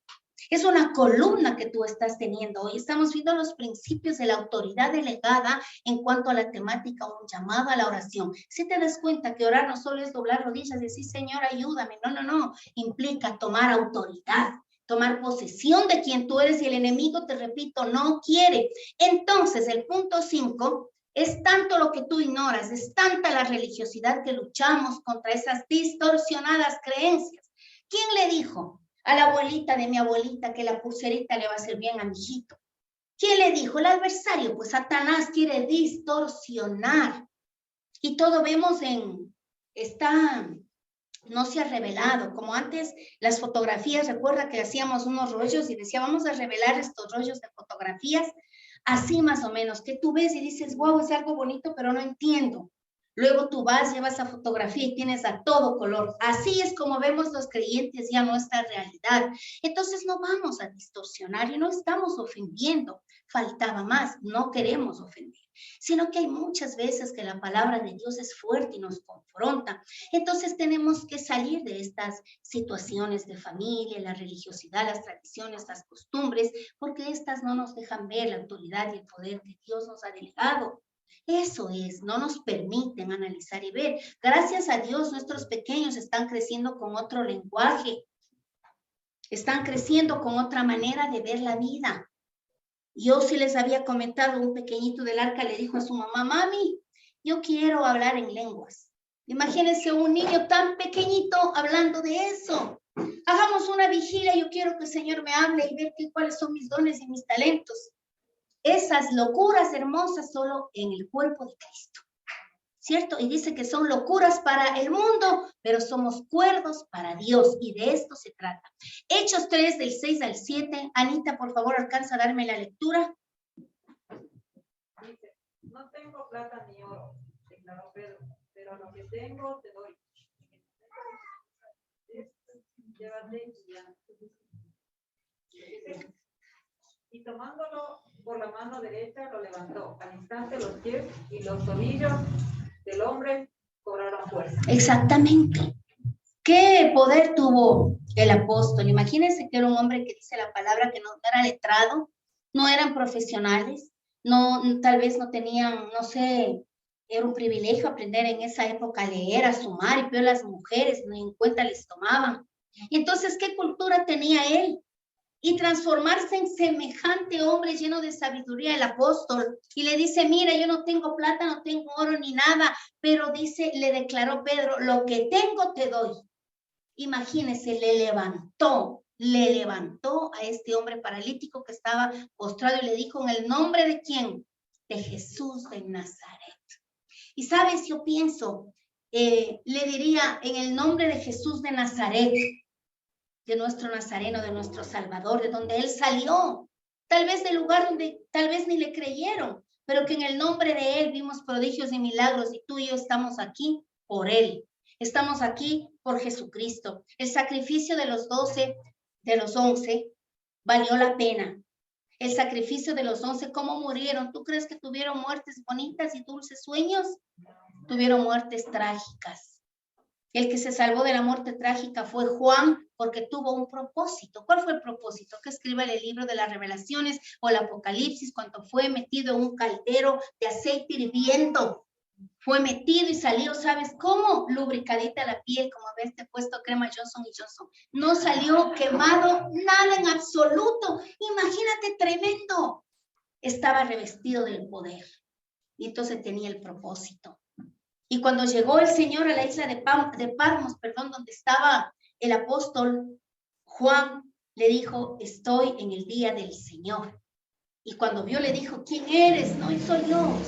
es una columna que tú estás teniendo. Hoy estamos viendo los principios de la autoridad delegada en cuanto a la temática, un llamado a la oración. Si te das cuenta que orar no solo es doblar rodillas y decir, Señor, ayúdame. No, implica tomar autoridad, tomar posesión de quien tú eres, y el enemigo, te repito, no quiere. Entonces, el punto 5 es tanto lo que tú ignoras, es tanta la religiosidad que luchamos contra esas distorsionadas creencias. ¿Quién le dijo a la abuelita de mi abuelita que la pulserita le va a hacer bien a mi hijito? ¿Quién le dijo? El adversario, pues Satanás quiere distorsionar. Y todo vemos no se ha revelado, como antes las fotografías, recuerda que hacíamos unos rollos y decía, vamos a revelar estos rollos de fotografías, así más o menos, que tú ves y dices, wow, es algo bonito, pero no entiendo. Luego tú vas, llevas esa fotografía y tienes a todo color. Así es como vemos los creyentes ya nuestra realidad. Entonces no vamos a distorsionar y no estamos ofendiendo. Faltaba más, no queremos ofender, sino que hay muchas veces que la palabra de Dios es fuerte y nos confronta. Entonces tenemos que salir de estas situaciones de familia, la religiosidad, las tradiciones, las costumbres, porque estas no nos dejan ver la autoridad y el poder que Dios nos ha delegado. Eso es, no nos permiten analizar y ver. Gracias a Dios, nuestros pequeños están creciendo con otro lenguaje, están creciendo con otra manera de ver la vida. Yo sí les había comentado, un pequeñito del arca le dijo a su mamá, mami, yo quiero hablar en lenguas. Imagínense un niño tan pequeñito hablando de eso. Hagamos una vigilia, yo quiero que el Señor me hable y ver cuáles son mis dones y mis talentos. Esas locuras hermosas solo en el cuerpo de Cristo, ¿cierto? Y dice que son locuras para el mundo, pero somos cuerdos para Dios, y de esto se trata. Hechos 3, del 6 al 7. Anita, por favor, alcanza a darme la lectura. Dice, no tengo plata ni oro, declaró Pedro, pero lo que tengo te doy. Llévate y ya. Y tomándolo por la mano derecha, lo levantó. Al instante los pies y los tobillos del hombre cobraron fuerza. Exactamente. ¿Qué poder tuvo el apóstol? Imagínense que era un hombre que dice la palabra que no era letrado, no eran profesionales, tal vez no tenían, no sé, era un privilegio aprender en esa época a leer, a sumar, y peor las mujeres, ni en cuenta les tomaban. Y entonces, ¿qué cultura tenía él? Y transformarse en semejante hombre lleno de sabiduría, el apóstol, y le dice, mira, yo no tengo plata, no tengo oro ni nada, pero dice, le declaró Pedro, lo que tengo te doy. Imagínense, le levantó a este hombre paralítico que estaba postrado y le dijo, ¿en el nombre de quién? De Jesús de Nazaret. Y sabes, yo pienso, le diría, en el nombre de Jesús de Nazaret, de nuestro Nazareno, de nuestro Salvador, de donde Él salió, tal vez del lugar donde tal vez ni le creyeron, pero que en el nombre de Él vimos prodigios y milagros, y tú y yo estamos aquí por Él. Estamos aquí por Jesucristo. El sacrificio de los 11, valió la pena. El sacrificio de los 11, ¿cómo murieron? ¿Tú crees que tuvieron muertes bonitas y dulces sueños? Tuvieron muertes trágicas. El que se salvó de la muerte trágica fue Juan, porque tuvo un propósito. ¿Cuál fue el propósito? Que escriba el libro de las Revelaciones o el Apocalipsis, cuando fue metido en un caldero de aceite hirviendo. Fue metido y salió, ¿sabes cómo? Lubricadita la piel, como ves, te he puesto crema Johnson & Johnson. No salió quemado, nada en absoluto. Imagínate, tremendo. Estaba revestido del poder. Y entonces tenía el propósito. Y cuando llegó el Señor a la isla de Patmos, donde estaba el apóstol Juan, le dijo, estoy en el día del Señor. Y cuando vio, le dijo, ¿quién eres? No, soy yo,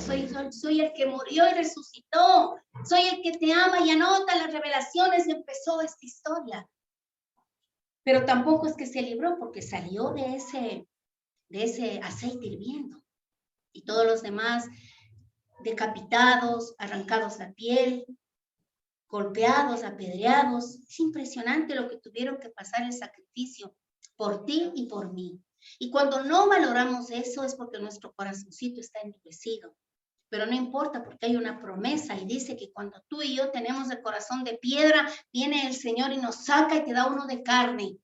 soy el que murió y resucitó. Soy el que te ama y anota las revelaciones y empezó esta historia. Pero tampoco es que se libró, porque salió de ese aceite hirviendo. Y todos los demás decapitados, arrancados la piel, golpeados, apedreados. Es impresionante lo que tuvieron que pasar el sacrificio por ti y por mí. Y cuando no valoramos eso es porque nuestro corazoncito está endurecido. Pero no importa, porque hay una promesa y dice que cuando tú y yo tenemos el corazón de piedra, viene el Señor y nos saca y te da uno de carne.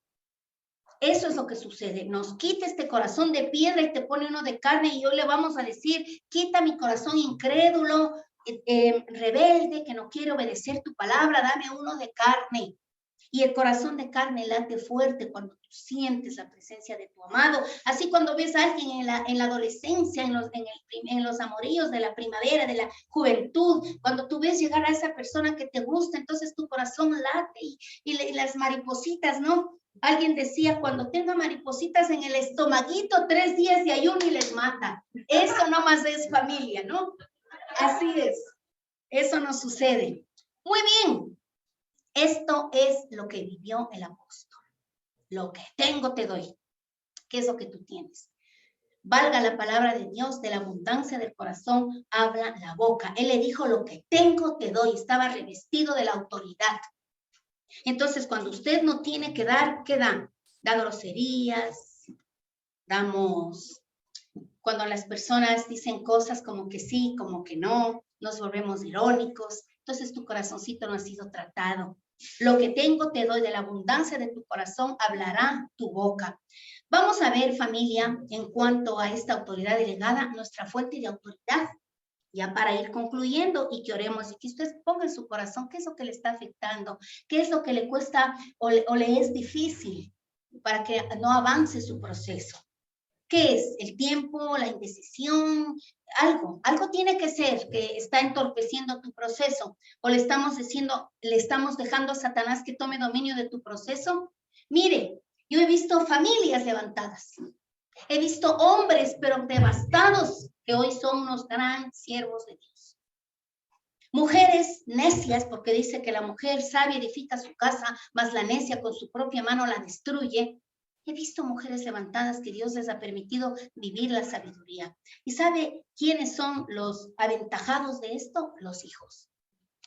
Eso es lo que sucede. Nos quita este corazón de piedra y te pone uno de carne, y hoy le vamos a decir, quita mi corazón incrédulo, rebelde, que no quiere obedecer tu palabra, dame uno de carne. Y el corazón de carne late fuerte cuando tú sientes la presencia de tu amado. Así cuando ves a alguien en la adolescencia, en los amoríos de la primavera, de la juventud, cuando tú ves llegar a esa persona que te gusta, entonces tu corazón late y las maripositas, ¿no? Alguien decía, cuando tenga maripositas en el estomaguito, 3 días de ayuno y les mata. Eso nomás es familia, ¿no? Así es. Eso no sucede. Muy bien. Esto es lo que vivió el apóstol. Lo que tengo te doy. ¿Qué es lo que tú tienes? Valga la palabra de Dios, de la abundancia del corazón habla la boca. Él le dijo, lo que tengo te doy. Estaba revestido de la autoridad. Entonces, cuando usted no tiene que dar, ¿qué da? Da groserías, damos... Cuando las personas dicen cosas como que sí, como que no, nos volvemos irónicos. Entonces, tu corazoncito no ha sido tratado. Lo que tengo te doy, de la abundancia de tu corazón hablará tu boca. Vamos a ver, familia, en cuanto a esta autoridad delegada, nuestra fuente de autoridad. Ya para ir concluyendo y que oremos y que usted ponga en su corazón qué es lo que le está afectando, qué es lo que le cuesta o le es difícil para que no avance su proceso. ¿Qué es? ¿El tiempo, la indecisión? Algo tiene que ser que está entorpeciendo tu proceso, o le estamos dejando a Satanás que tome dominio de tu proceso. Mire, yo he visto familias levantadas, he visto hombres pero devastados que hoy son unos gran siervos de Dios. Mujeres necias, porque dice que la mujer sabia edifica su casa, mas la necia con su propia mano la destruye. He visto mujeres levantadas que Dios les ha permitido vivir la sabiduría. ¿Y sabe quiénes son los aventajados de esto? Los hijos.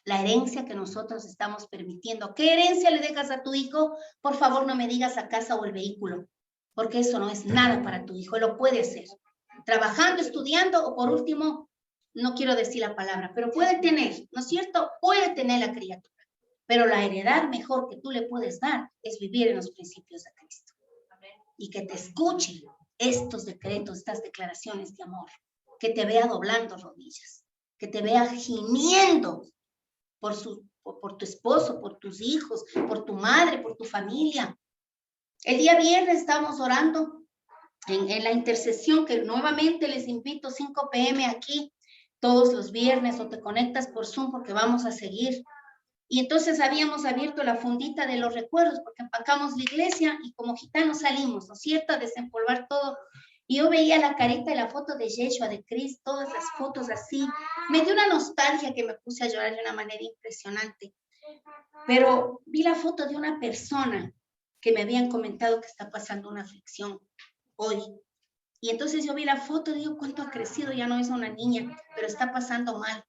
La herencia que nosotros estamos permitiendo. ¿Qué herencia le dejas a tu hijo? Por favor, no me digas la casa o el vehículo, porque eso no es nada para tu hijo. Lo puede hacer trabajando, estudiando, o por último, no quiero decir la palabra, pero puede tener, ¿no es cierto? Puede tener la criatura. Pero la heredad mejor que tú le puedes dar es vivir en los principios de Cristo. Y que te escuche estos decretos, estas declaraciones de amor, que te vea doblando rodillas, que te vea gimiendo por tu esposo, por tus hijos, por tu madre, por tu familia. El día viernes estamos orando en la intercesión, que nuevamente les invito, 5 p.m. aquí, todos los viernes, o te conectas por Zoom porque vamos a seguir. Y entonces habíamos abierto la fundita de los recuerdos porque empacamos la iglesia y como gitanos salimos, ¿no es cierto?, a desempolvar todo. Y yo veía la carita y la foto de Yeshua, de Cristo, todas las fotos así. Me dio una nostalgia que me puse a llorar de una manera impresionante. Pero vi la foto de una persona que me habían comentado que está pasando una aflicción hoy. Y entonces yo vi la foto y digo, ¿cuánto ha crecido? Ya no es una niña, pero está pasando mal.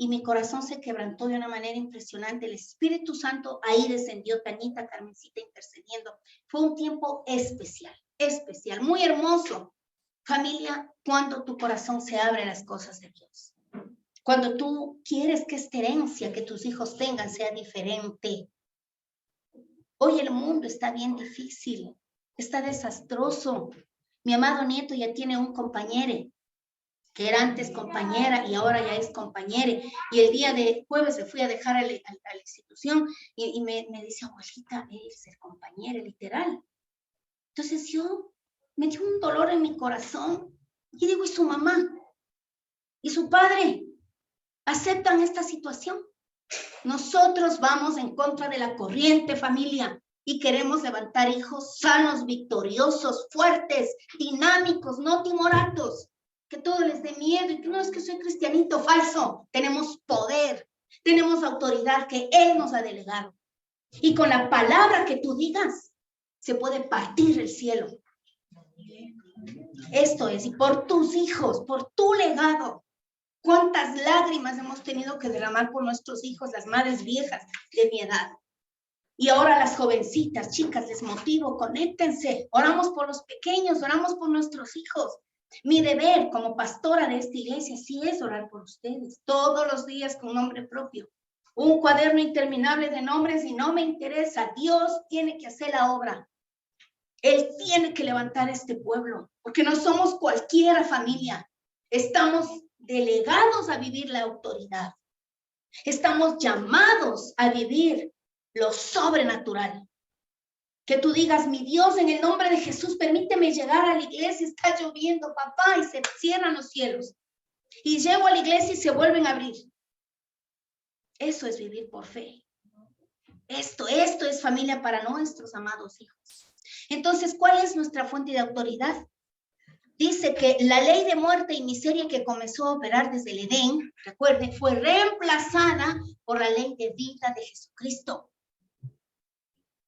y mi corazón se quebrantó de una manera impresionante. El Espíritu Santo ahí descendió, Tañita, Carmencita intercediendo. Fue un tiempo especial, especial, muy hermoso. Familia, cuando tu corazón se abre a las cosas de Dios. Cuando tú quieres que esta herencia que tus hijos tengan sea diferente. Hoy el mundo está bien difícil, está desastroso. Mi amado nieto ya tiene un compañero, que era antes compañera y ahora ya es compañero. Y el día de jueves le fui a dejar a la institución y me dice, abuelita, es el compañero, literal. Entonces me dio un dolor en mi corazón. Y digo, ¿y su mamá? ¿Y su padre? ¿Aceptan esta situación? Nosotros vamos en contra de la corriente, familia, y queremos levantar hijos sanos, victoriosos, fuertes, dinámicos, no timoratos, que todo les dé miedo y que no es que soy cristianito falso. Tenemos poder, tenemos autoridad que Él nos ha delegado. Y con la palabra que tú digas, se puede partir el cielo. Esto es, y por tus hijos, por tu legado. ¿Cuántas lágrimas hemos tenido que derramar por nuestros hijos, las madres viejas de mi edad? Y ahora las jovencitas, chicas, les motivo, conéctense. Oramos por los pequeños, oramos por nuestros hijos. Mi deber como pastora de esta iglesia sí es orar por ustedes, todos los días con nombre propio. Un cuaderno interminable de nombres y no me interesa. Dios tiene que hacer la obra. Él tiene que levantar este pueblo, porque no somos cualquiera familia. Estamos delegados a vivir la autoridad. Estamos llamados a vivir lo sobrenatural. Que tú digas, mi Dios, en el nombre de Jesús, permíteme llegar a la iglesia, está lloviendo, papá, y se cierran los cielos. Y llego a la iglesia y se vuelven a abrir. Eso es vivir por fe. Esto es familia para nuestros amados hijos. Entonces, ¿cuál es nuestra fuente de autoridad? Dice que la ley de muerte y miseria que comenzó a operar desde el Edén, recuerde, fue reemplazada por la ley de vida de Jesucristo.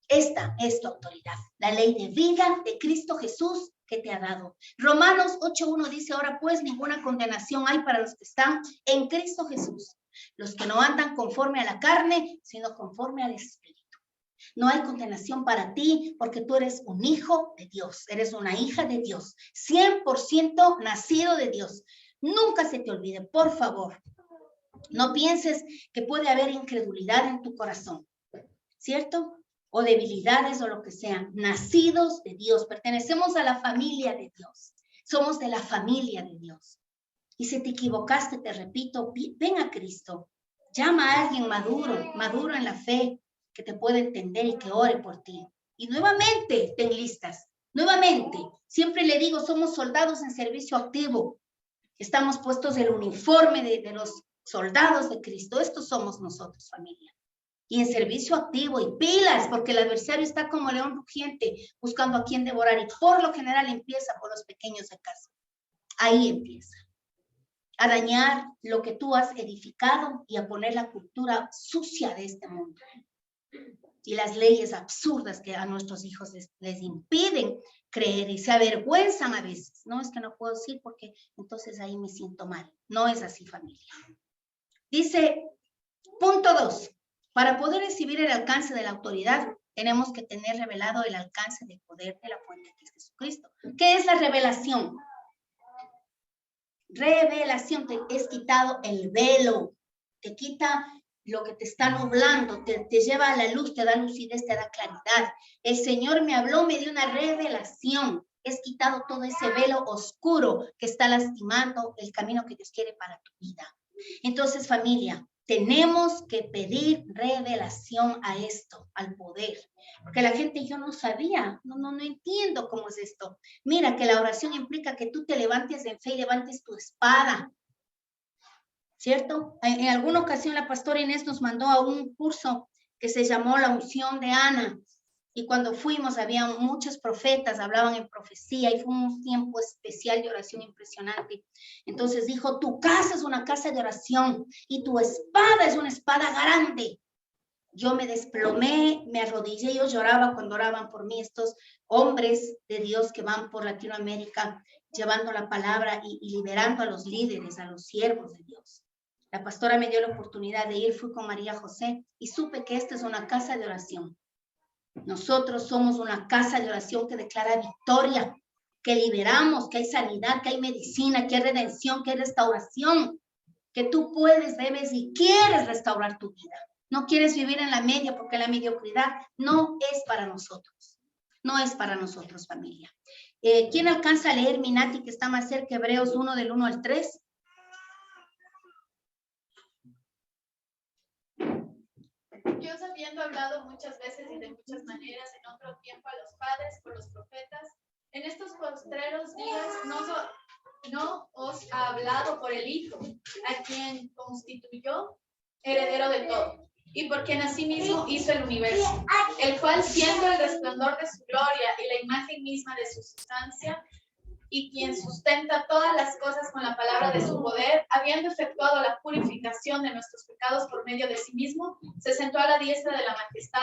Esta es tu autoridad, la ley de vida de Cristo Jesús que te ha dado. Romanos 8:1 dice, ahora pues ninguna condenación hay para los que están en Cristo Jesús, los que no andan conforme a la carne, sino conforme al Espíritu. No hay condenación para ti porque tú eres un hijo de Dios, eres una hija de Dios, 100% nacido de Dios. Nunca se te olvide, por favor, no pienses que puede haber incredulidad en tu corazón, ¿cierto? O debilidades o lo que sean. Nacidos de Dios, pertenecemos a la familia de Dios, somos de la familia de Dios. Y si te equivocaste, te repito, ven a Cristo, llama a alguien maduro en la fe, que te pueda entender y que ore por ti. Y nuevamente te enlistas, nuevamente, siempre le digo, somos soldados en servicio activo, estamos puestos el uniforme de los soldados de Cristo, estos somos nosotros, familia. Y en servicio activo y pilas, porque el adversario está como león rugiente, buscando a quien devorar, y por lo general empieza por los pequeños de casa. Ahí empieza a dañar lo que tú has edificado y a poner la cultura sucia de este mundo. Y las leyes absurdas que a nuestros hijos les impiden creer y se avergüenzan a veces. No, es que no puedo decir porque entonces ahí me siento mal. No es así, familia. Dice, punto 2, para poder recibir el alcance de la autoridad, tenemos que tener revelado el alcance del poder de la fuente que es Jesucristo. ¿Qué es la revelación? Revelación, te es quitado el velo, te quita lo que te está nublando, te lleva a la luz, te da lucidez, te da claridad. El Señor me habló, me dio una revelación. Es quitado todo ese velo oscuro que está lastimando el camino que Dios quiere para tu vida. Entonces, familia, tenemos que pedir revelación a esto, al poder. Porque la gente, yo no sabía, no entiendo cómo es esto. Mira que la oración implica que tú te levantes en fe y levantes tu espada. ¿Cierto? En alguna ocasión la pastora Inés nos mandó a un curso que se llamó La Unción de Ana. Y cuando fuimos, había muchos profetas, hablaban en profecía y fue un tiempo especial de oración impresionante. Entonces dijo, tu casa es una casa de oración y tu espada es una espada grande. Yo me desplomé, me arrodillé, yo lloraba cuando oraban por mí estos hombres de Dios que van por Latinoamérica llevando la palabra y liberando a los líderes, a los siervos de Dios. La pastora me dio la oportunidad de ir, fui con María José y supe que esta es una casa de oración. Nosotros somos una casa de oración que declara victoria, que liberamos, que hay sanidad, que hay medicina, que hay redención, que hay restauración, que tú puedes, debes y quieres restaurar tu vida. No quieres vivir en la media porque la mediocridad no es para nosotros. No es para nosotros, familia. ¿Quién alcanza a leer Minati, que está más cerca, Hebreos 1 del 1 al 3? Dios, habiendo hablado muchas veces y de muchas maneras en otro tiempo a los padres por los profetas, en estos postreros días no os ha hablado por el Hijo, a quien constituyó heredero de todo, y por quien asimismo hizo el universo, el cual, siendo el resplandor de su gloria y la imagen misma de su sustancia, y quien sustenta todas las cosas con la palabra de su poder, habiendo efectuado la purificación de nuestros pecados por medio de sí mismo, se sentó a la diestra de la majestad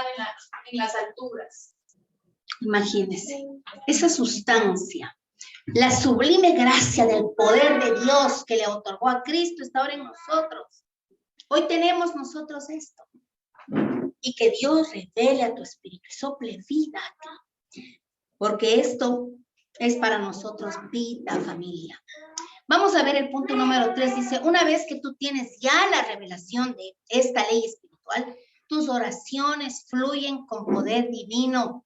en las alturas. Imagínense, esa sustancia, la sublime gracia del poder de Dios que le otorgó a Cristo está ahora en nosotros. Hoy tenemos nosotros esto. Y que Dios revele a tu espíritu y sople vida a ti. Porque esto es para nosotros vida, familia. Vamos a ver el punto número 3. Dice, una vez que tú tienes ya la revelación de esta ley espiritual, tus oraciones fluyen con poder divino.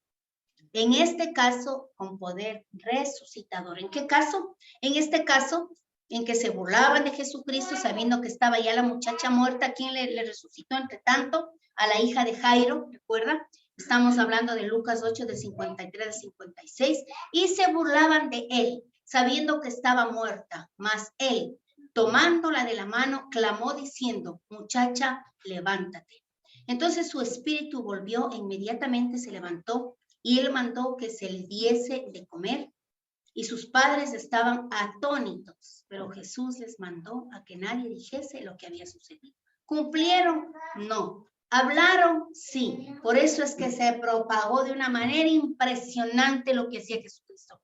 En este caso, con poder resucitador. ¿En qué caso? En este caso, en que se burlaban de Jesucristo, sabiendo que estaba ya la muchacha muerta. ¿Quién le resucitó entre tanto? A la hija de Jairo, ¿recuerda? Estamos hablando de Lucas 8, de 53 a 56. Y se burlaban de él, sabiendo que estaba muerta. Mas él, tomándola de la mano, clamó diciendo, muchacha, levántate. Entonces su espíritu volvió e inmediatamente se levantó. Y él mandó que se le diese de comer, y sus padres estaban atónitos, pero Jesús les mandó a que nadie dijese lo que había sucedido. ¿Cumplieron? No. ¿Hablaron? Sí. Por eso es que se propagó de una manera impresionante lo que hacía Jesucristo.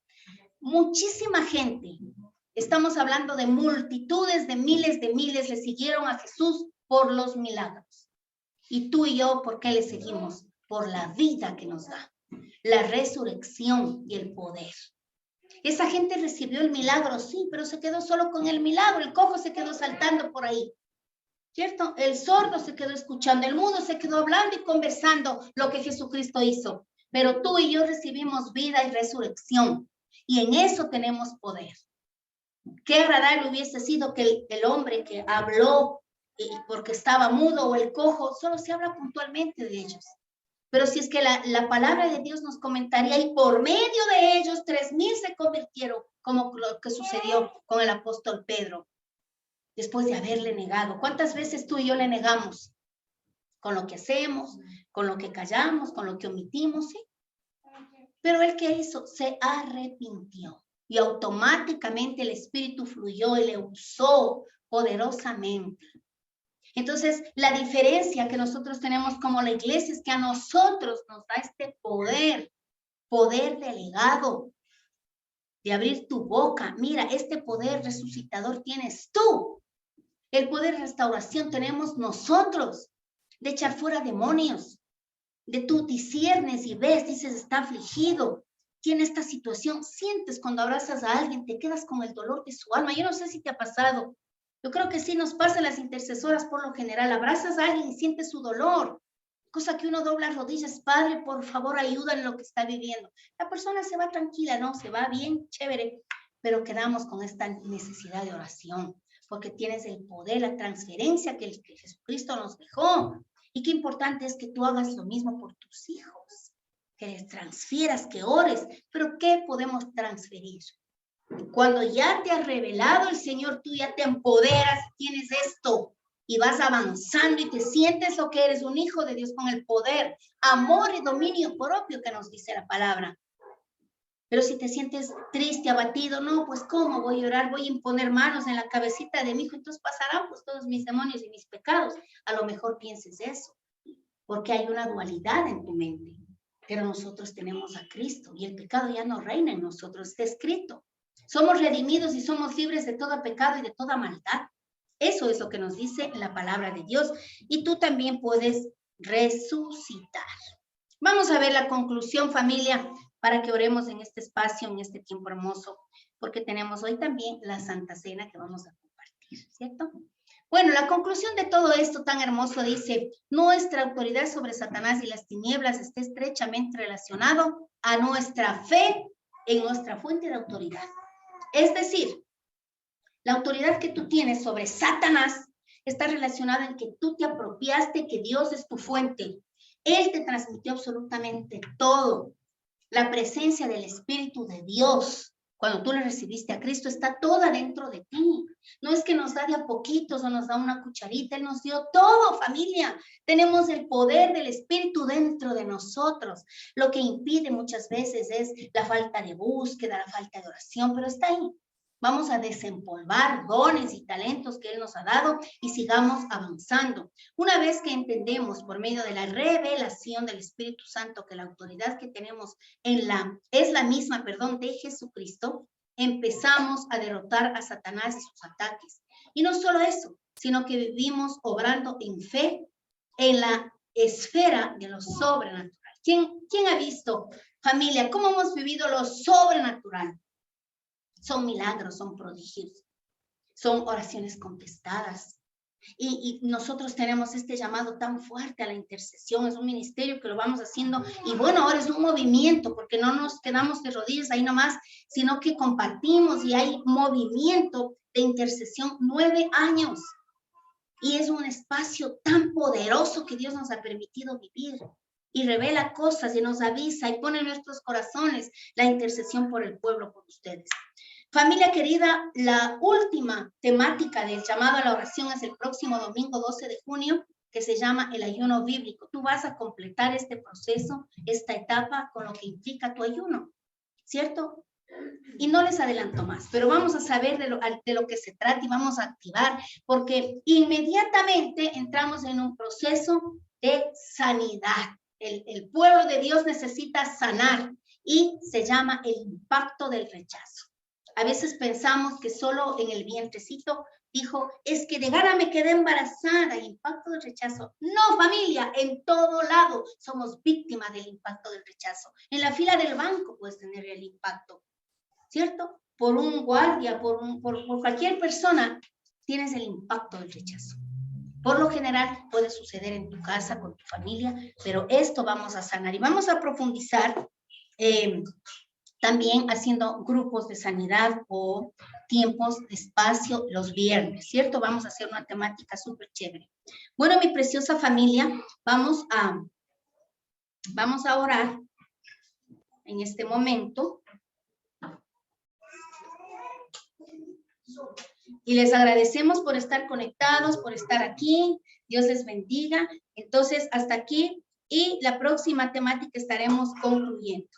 Muchísima gente, estamos hablando de multitudes, de miles, le siguieron a Jesús por los milagros. Y tú y yo, ¿por qué le seguimos? Por la vida que nos da. La resurrección y el poder. Esa gente recibió el milagro, sí, pero se quedó solo con el milagro. El cojo se quedó saltando por ahí, ¿cierto? El sordo se quedó escuchando, el mudo se quedó hablando y conversando lo que Jesucristo hizo. Pero tú y yo recibimos vida y resurrección, y en eso tenemos poder. Qué agradable hubiese sido que el hombre que habló porque estaba mudo, o el cojo, solo se habla puntualmente de ellos. Pero si es que la palabra de Dios nos comentaría, y por medio de ellos 3,000 se convirtieron, como lo que sucedió con el apóstol Pedro, después de haberle negado. ¿Cuántas veces tú y yo le negamos? Con lo que hacemos, con lo que callamos, con lo que omitimos, ¿sí? Pero él, ¿qué hizo? Se arrepintió, y automáticamente el Espíritu fluyó y le usó poderosamente. Entonces, la diferencia que nosotros tenemos como la iglesia es que a nosotros nos da este poder delegado de abrir tu boca. Mira, este poder resucitador tienes tú. El poder de restauración tenemos nosotros, de echar fuera demonios, de tú disiernes y ves, dices, está afligido, tiene esta situación. Sientes cuando abrazas a alguien, te quedas con el dolor de su alma. Yo no sé si te ha pasado. Yo creo que sí nos pasa a las intercesoras por lo general. Abrazas a alguien y sientes su dolor, cosa que uno dobla rodillas. Padre, por favor, ayuda en lo que está viviendo. La persona se va tranquila, ¿no? Se va bien, chévere, pero quedamos con esta necesidad de oración, porque tienes el poder, la transferencia que Jesucristo nos dejó. Y qué importante es que tú hagas lo mismo por tus hijos, que les transfieras, que ores. Pero ¿qué podemos transferir? Cuando ya te ha revelado el Señor, tú ya te empoderas, tienes esto y vas avanzando y te sientes lo que eres, un hijo de Dios con el poder, amor y dominio propio que nos dice la palabra. Pero si te sientes triste, abatido, no, pues ¿cómo voy a orar? Voy a imponer manos en la cabecita de mi hijo, entonces pasarán pues todos mis demonios y mis pecados. A lo mejor pienses eso, porque hay una dualidad en tu mente. Pero nosotros tenemos a Cristo y el pecado ya no reina en nosotros, está escrito. Somos redimidos y somos libres de todo pecado y de toda maldad. Eso es lo que nos dice la palabra de Dios. Y tú también puedes resucitar. Vamos a ver la conclusión, familia, para que oremos en este espacio, en este tiempo hermoso, porque tenemos hoy también la Santa Cena que vamos a compartir, ¿cierto? Bueno, la conclusión de todo esto tan hermoso dice, nuestra autoridad sobre Satanás y las tinieblas está estrechamente relacionado a nuestra fe en nuestra fuente de autoridad. Es decir, la autoridad que tú tienes sobre Satanás está relacionada en que tú te apropiaste que Dios es tu fuente. Él te transmitió absolutamente todo. La presencia del Espíritu de Dios, cuando tú le recibiste a Cristo, está toda dentro de ti. No es que nos da de a poquitos o nos da una cucharita, Él nos dio todo, familia. Tenemos el poder del Espíritu dentro de nosotros. Lo que impide muchas veces es la falta de búsqueda, la falta de oración, pero está ahí. Vamos a desempolvar dones y talentos que Él nos ha dado y sigamos avanzando. Una vez que entendemos por medio de la revelación del Espíritu Santo que la autoridad que tenemos es la misma, de Jesucristo, empezamos a derrotar a Satanás y sus ataques. Y no solo eso, sino que vivimos obrando en fe en la esfera de lo sobrenatural. ¿Quién ha visto, familia, cómo hemos vivido lo sobrenatural? Son milagros, son prodigios, son oraciones contestadas. Y nosotros tenemos este llamado tan fuerte a la intercesión, es un ministerio que lo vamos haciendo y bueno, ahora es un movimiento porque no nos quedamos de rodillas ahí nomás, sino que compartimos y hay movimiento de intercesión 9 años. Y es un espacio tan poderoso que Dios nos ha permitido vivir y revela cosas y nos avisa y pone en nuestros corazones la intercesión por el pueblo, por ustedes. Familia querida, la última temática del llamado a la oración es el próximo domingo 12 de junio, que se llama el ayuno bíblico. Tú vas a completar este proceso, esta etapa, con lo que implica tu ayuno, ¿cierto? Y no les adelanto más, pero vamos a saber de lo que se trata y vamos a activar, porque inmediatamente entramos en un proceso de sanidad. El pueblo de Dios necesita sanar y se llama el impacto del rechazo. A veces pensamos que solo en el vientrecito dijo, es que de gana me quedé embarazada, impacto del rechazo. No, familia, en todo lado somos víctimas del impacto del rechazo. En la fila del banco puedes tener el impacto, ¿cierto? Por un guardia, por cualquier persona, tienes el impacto del rechazo. Por lo general puede suceder en tu casa, con tu familia, pero esto vamos a sanar y vamos a profundizar también haciendo grupos de sanidad o tiempos de espacio los viernes, ¿cierto? Vamos a hacer una temática súper chévere. Bueno, mi preciosa familia, vamos a orar en este momento. Y les agradecemos por estar conectados, por estar aquí. Dios les bendiga. Entonces, hasta aquí. Y la próxima temática estaremos concluyendo.